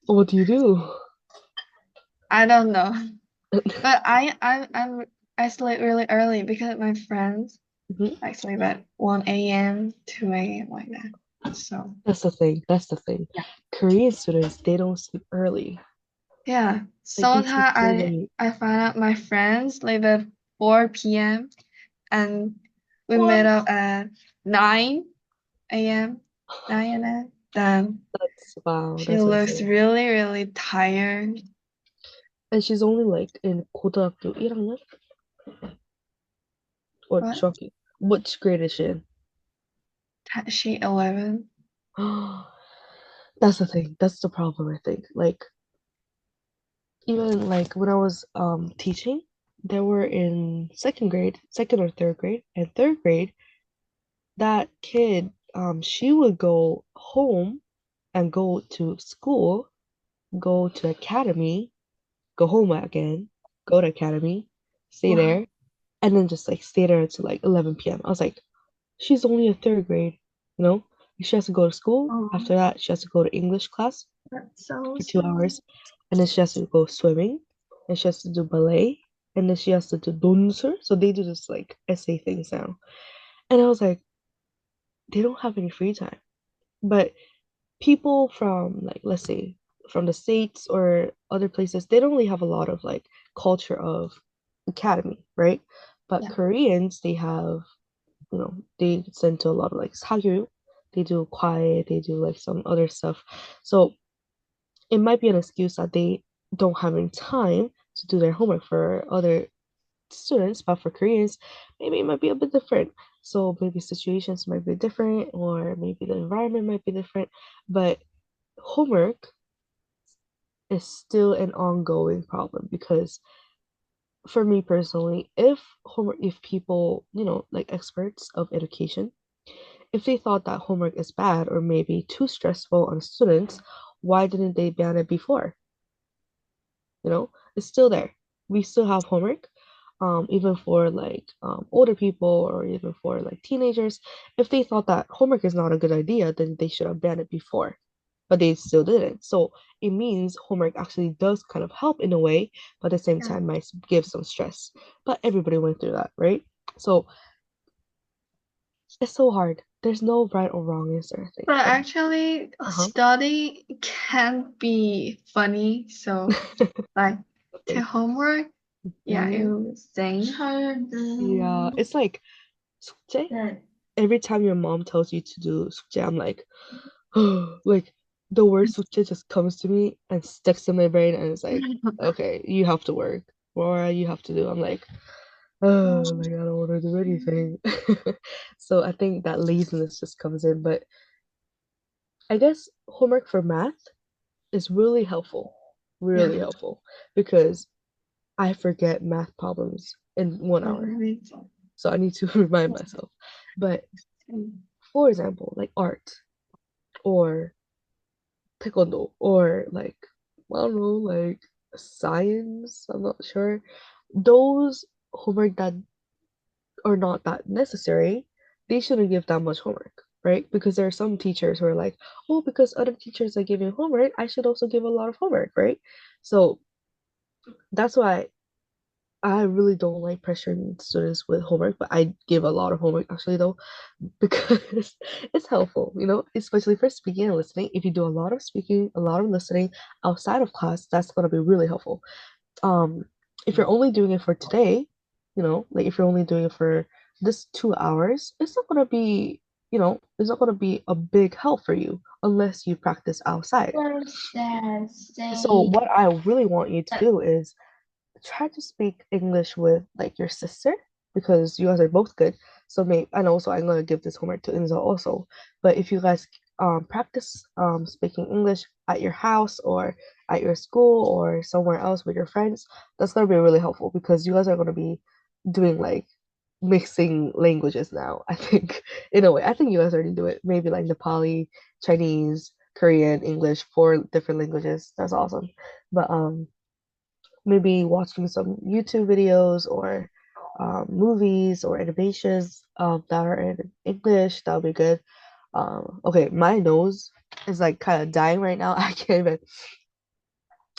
S1: What do you do?
S2: I don't know, but I sleep really early because my friends like sleep at 1 a.m., 2 a.m. like that. So
S1: That's the thing.
S2: Yeah.
S1: Korean students, they don't sleep early.
S2: yeah,
S1: Like, they sleep
S2: sometimes
S1: so late.
S2: I find out my friends sleep at 4 p.m. and we meet up at 9 a.m. 9 a.m. Then
S1: Wow,
S2: she
S1: that's
S2: looks
S1: insane.
S2: really, really tired.
S1: And she's only like in 고등학교 1학년 or
S2: What?
S1: 중학교. Which grade is she in?
S2: She 11.
S1: That's the thing. That's the problem, I think. Like, even like when I was teaching, they were in second or third grade, and third grade, that kid, she would go home and go to school, go to academy, go home again, go to academy, stay
S2: Wow.
S1: there, and then just like stay there until like 11 p.m. I was like, she's only a third grade, you know? She has to go to school.
S2: Oh,
S1: After that, she has to go to English class
S2: that's so
S1: for 2 hours. and then she has to go swimming, and she has to do ballet, and then she has to do donser. So they do this like essay things now. And I was like, they don't have any free time. But people from like let's say from the States or other places, they don't really have a lot of like culture of academy, right? But
S2: Yeah.
S1: Koreans, they have, they send to a lot of like 사교육, they do quiet, they do like some other stuff. So it might be an excuse that they don't have any time to do their homework for other students, but for Koreans, maybe it might be a bit different. So maybe situations might be different, or maybe the environment might be different. But homework is still an ongoing problem because for me personally, if people, like experts of education, if they thought that homework is bad or maybe too stressful on students, why didn't they ban it before? It's still there. We still have homework, even for like older people or even for like teenagers. If they thought that homework is not a good idea, then they should have banned it before, but they still didn't. So it means homework actually does kind of help in a way, but at the same time might give some stress. But everybody went through that, right? So it's so hard. There's no right or wrong answer, I think.
S2: But actually,
S1: Uh-huh.
S2: study can be funny. So, like,
S1: Okay.
S2: to homework, yeah,
S1: Mhm.
S2: it was saying.
S1: Yeah, it's like 숙제. Every time your mom tells you to do 숙제, I'm like, like the word 숙제 just comes to me and sticks in my brain, and it's like, okay, you have to work, or you have to do. I'm like, oh, like I don't want to do anything. So I think that laziness just comes in, but I guess homework for math is really helpful, because I forget math problems in 1 hour. So I need to remind myself. But for example, like art or taekwondo or like, I don't know, like science, I'm not sure. Those homework that are not that necessary, they shouldn't give that much homework, right? Because there are some teachers who are like, oh, because other teachers are giving homework, I should also give a lot of homework, right? So that's why I really don't like pressuring students with homework, but I give a lot of homework actually though, because it's helpful, especially for speaking and listening. If you do a lot of speaking, a lot of listening outside of class, that's gonna be really helpful. Um, if you're only doing it for today, like if you're only doing it for this 2 hours, it's not gonna be a big help for you unless you practice outside. So what I really want you to do is try to speak English with like your sister, because you guys are both good. So maybe, and also I'm gonna give this homework to Inza also. But if you guys practice speaking English at your house or at your school or somewhere else with your friends, that's gonna be really helpful, because you guys are gonna be doing like mixing languages now. I think in a way, I think you guys already do it. Maybe like Nepali, Chinese, Korean, English, 4 different languages. That's awesome. But maybe watching some YouTube videos or movies or animations that are in English. That would be good. Okay, my nose is like kind of dying right now. I can't even.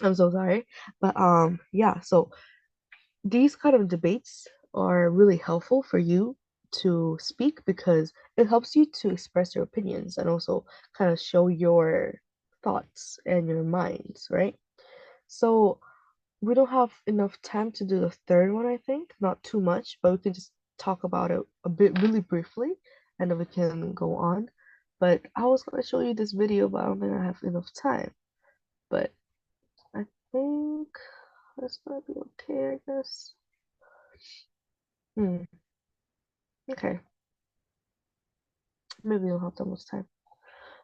S1: I'm so sorry, but yeah. So these kind of debates are really helpful for you to speak, because it helps you to express your opinions and also kind of show your thoughts and your minds, right? So we don't have enough time to do the third one, I think. Not too much, but we can just talk about it a bit really briefly, and then we can go on. But I was gonna show you this video, but I don't think I have enough time. But I think that's gonna be okay, I guess. Okay. Maybe we don't have that much time.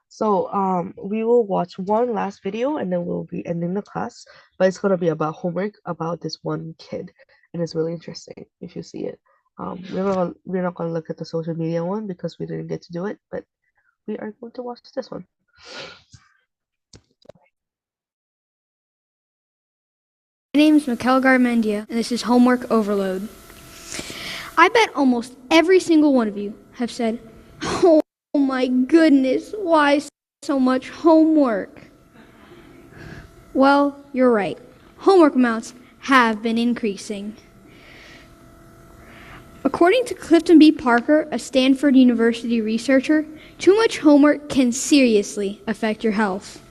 S1: So we will watch one last video and then we'll be ending the class. But it's gonna be about homework about this one kid, and it's really interesting if you see it. We're not gonna look at the social media one because we didn't get to do it, but we are going to watch this one.
S3: My name is Mikhail Garmendia, and this is Homework Overload. I bet almost every single one of you have said, "Oh my goodness, why so much homework?"
S11: Well, you're right. Homework amounts have been increasing. According to Clifton B. Parker, a Stanford University researcher, too much homework can seriously affect your health.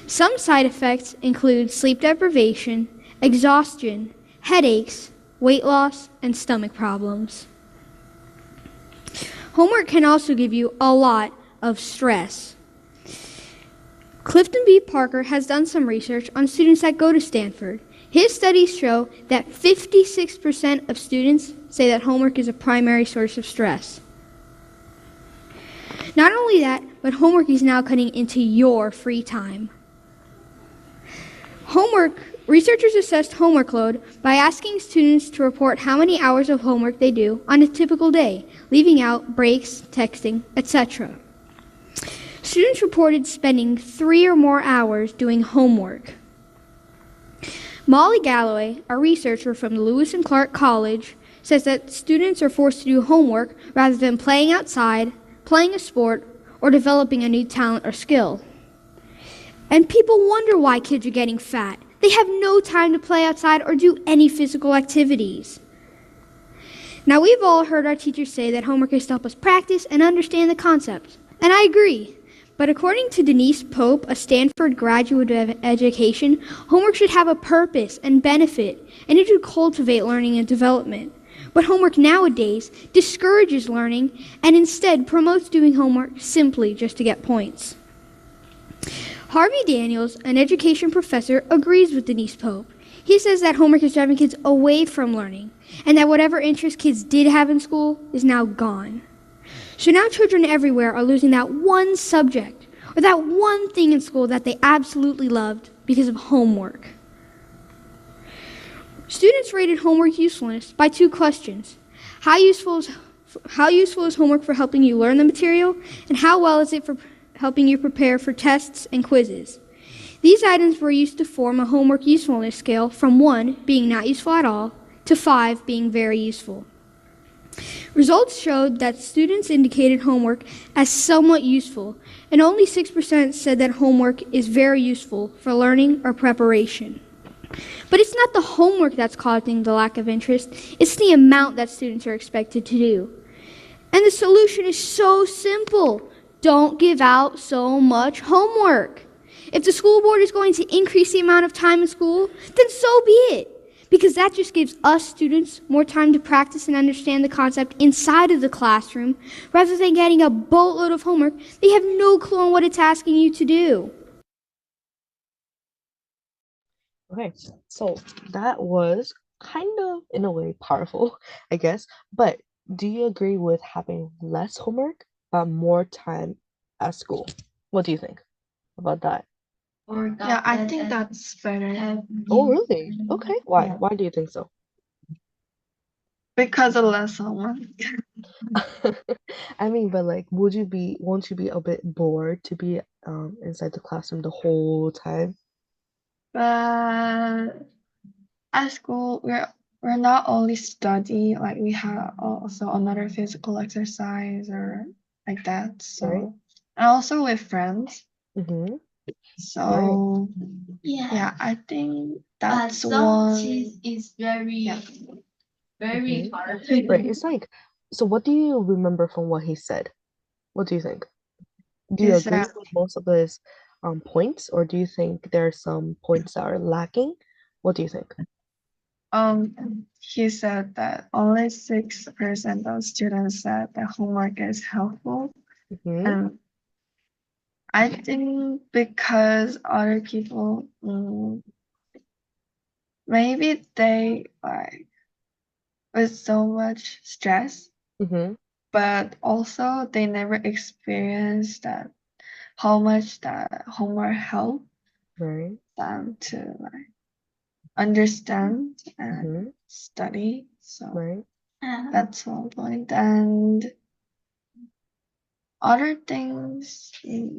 S11: Some side effects include sleep deprivation, exhaustion, headaches, weight loss, and stomach problems. Homework can also give you a lot of stress. Clifton B. Parker has done some research on students that go to Stanford. His studies show that 56% of students say that homework is a primary source of stress. Not only that, but homework is now cutting into your free time. Researchers assessed homework load by asking students to report how many hours of homework they do on a typical day, leaving out breaks, texting, etc. Students reported spending 3 or more hours doing homework. Molly Galloway, a researcher from Lewis and Clark College, says that students are forced to do homework rather than playing outside, playing a sport, or developing a new talent or skill. And people wonder why kids are getting fat. They have no time to play outside or do any physical activities. Now, we've all heard our teachers say that homework is to help us practice and understand the concepts, and I agree. But according to Denise Pope, a Stanford graduate of education, homework should have a purpose and benefit, and it should cultivate learning and development. But homework nowadays discourages learning and instead promotes doing homework simply just to get points. Harvey Daniels, an education professor, agrees with Denise Pope. He says that homework is driving kids away from learning, and that whatever interest kids did have in school is now gone. So now children everywhere are losing that one subject, or that one thing in school that they absolutely loved because of homework. Students rated homework usefulness by 2 questions. How useful is homework for helping you learn the material, and how well is it for helping you prepare for tests and quizzes? These items were used to form a homework usefulness scale from 1 being not useful at all to 5 being very useful. Results showed that students indicated homework as somewhat useful, and only 6% said that homework is very useful for learning or preparation. But it's not the homework that's causing the lack of interest, it's the amount that students are expected to do. And the solution is so simple. Don't give out so much homework. If the school board is going to increase the amount of time in school, then so be it. Because that just gives us students more time to practice and understand the concept inside of the classroom, rather than getting a boatload of homework they have no clue on what it's asking you to do.
S1: Okay, so that was kind of, in a way, powerful, I guess. But do you agree with having less homework but more time at school? What do you think about that?
S2: Yeah, I think that's better
S1: Oh, really? Okay. Why?
S2: Yeah.
S1: Why do you think so?
S2: because of less homework.
S1: I mean, but like, won't you be a bit bored to be inside the classroom the whole time?
S2: But at school, we're not only study, like we have also another physical exercise or like that.
S1: Right?
S2: So and also with friends.
S1: Mm-hmm. Right.
S2: So yeah, I think that's one. Is very yeah.
S1: Mm-hmm.
S2: hard.
S1: Right. It's like, so what do you remember from what he said? What do you think? Do you
S2: Is
S1: agree
S2: that
S1: with most of his points, or do you think there are some points that are lacking? What do you think?
S2: he said that only 6% of students said that homework is helpful,
S1: Mm-hmm.
S2: and I think because other people maybe they like with so much stress,
S1: Mm-hmm.
S2: but also they never experienced that how much that homework helped
S1: Right.
S2: them to like understand and
S1: Mm-hmm.
S2: study. So
S1: Right.
S2: that's one point. And other things,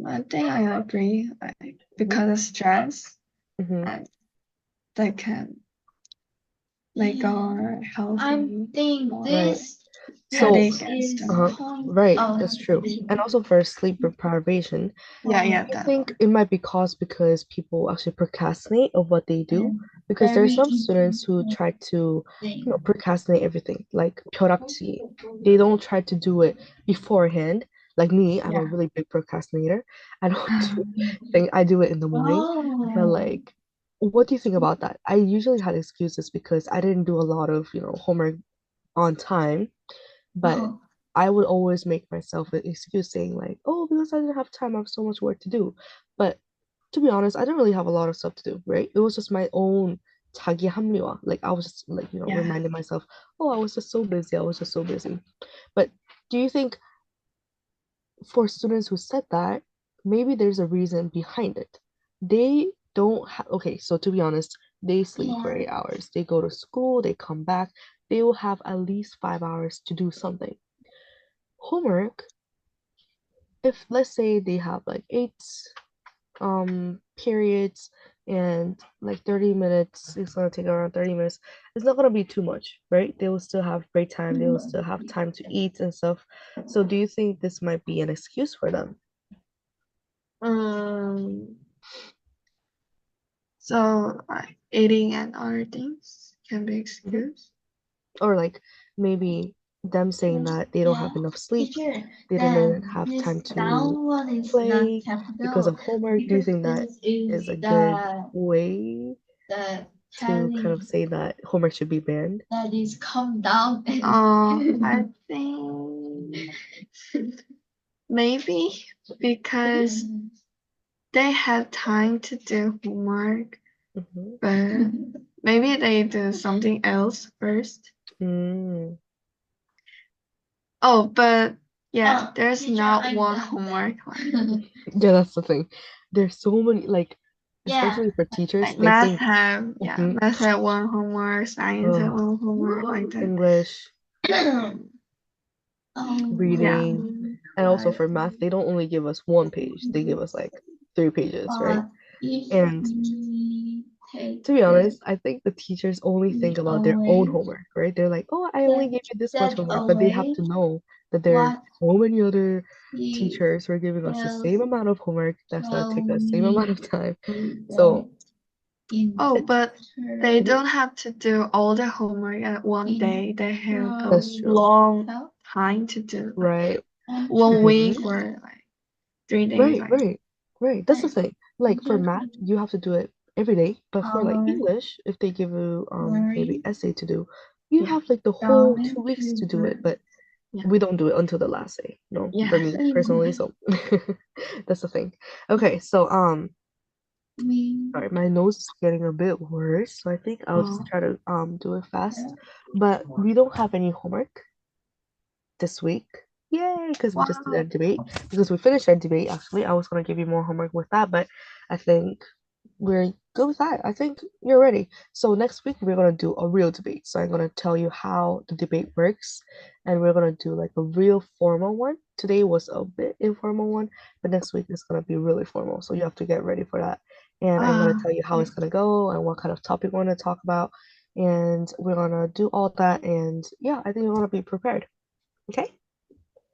S2: I think I agree. Like because of stress,
S1: Mm-hmm.
S2: and they can make our healthy.
S1: Right. So,
S2: headache and stuff.
S1: right, that's true. And also for sleep deprivation,
S2: Yeah,
S1: I
S2: that
S1: think it might be caused because people actually procrastinate of what they do. Because there are some students who try to, procrastinate everything, like 벼락치. They don't try to do it beforehand. Like me, I'm a really big procrastinator. I don't think I do it in the morning. But like, what do you think about that? I usually had excuses because I didn't do a lot of, homework on time, but I would always make myself an excuse saying like, oh, because I didn't have time, I have so much work to do. But to be honest, I didn't really have a lot of stuff to do, right? It was just my own 자기 합리화. Like I was just like, reminding myself, oh, I was just so busy. I was just so busy. But do you think for students who said that, maybe there's a reason behind it? They don't have, okay, so to be honest, they sleep for 8 hours. They go to school, they come back, they will have at least 5 hours to do something. Homework, if let's say they have like eight periods and like 30 minutes, it's gonna take around 30 minutes, it's not gonna be too much, right? They will still have break time, they will still have time to eat and stuff. So do you think this might be an excuse for them?
S2: So like eating and other things can be excused.
S1: Or like maybe them saying that they don't have enough sleep, they didn't have time to play because of homework. Do you think that is a good way to kind of say that homework should be banned?
S2: I think maybe because they have time to do homework, but maybe they do something else first.
S1: Mm.
S2: Oh, but yeah, there's not one homework.
S1: Yeah, that's the thing. There's so many, like, especially for teachers,
S2: Like
S1: they
S2: math
S1: think,
S2: have math have one homework, science have one homework, like that.
S1: English,
S2: Yeah.
S1: reading, and also for math, they don't only give us one page, they give us like 3 pages, right? And to be honest, I think the teachers only think about their own homework, right? They're like, oh, I only gave you this much homework, but they have to know that there are so many other teachers who are giving us the same amount of homework that's gonna take the same amount of time. So,
S2: Oh, but they don't have to do all the homework at one day. They have a
S1: that's true,
S2: long time to do, like
S1: right?
S2: 1 week or like 3 days.
S1: Right,
S2: Like
S1: right, right. That's the thing. Like for math, you have to do it every day, but for like English, if they give you maybe essay to do, you have like the whole 2 weeks to do it, but we don't do it until the last day. No, for me personally, so that's the thing. Okay, so sorry, my nose is getting a bit worse, so I think I'll just try to do it fast. But we don't have any homework this week. Yay, because we just did our debate. Because we finished our debate, actually. I was going to give you more homework with that, but I think we're good with that. I think you're ready. So next week, we're going to do a real debate. So I'm going to tell you how the debate works, and we're going to do like a real formal one. Today was a bit informal one, but next week is going to be really formal. So you have to get ready for that. And I'm going to tell you how it's going to go and what kind of topic we're going to talk about. And we're going to do all that. And yeah, I think you're going to be prepared. Okay?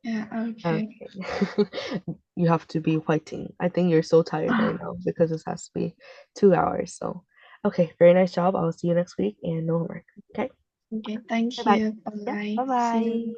S2: yeah, okay.
S1: Okay. You have to be waiting. I think you're so tired right now because this has to be 2 hours. So, okay, very nice job. I'll see you next week and no homework. Okay?
S2: Okay, thank
S1: Bye bye.
S2: you.
S1: Yeah,
S2: Bye.
S1: bye
S2: See
S1: bye.
S2: you.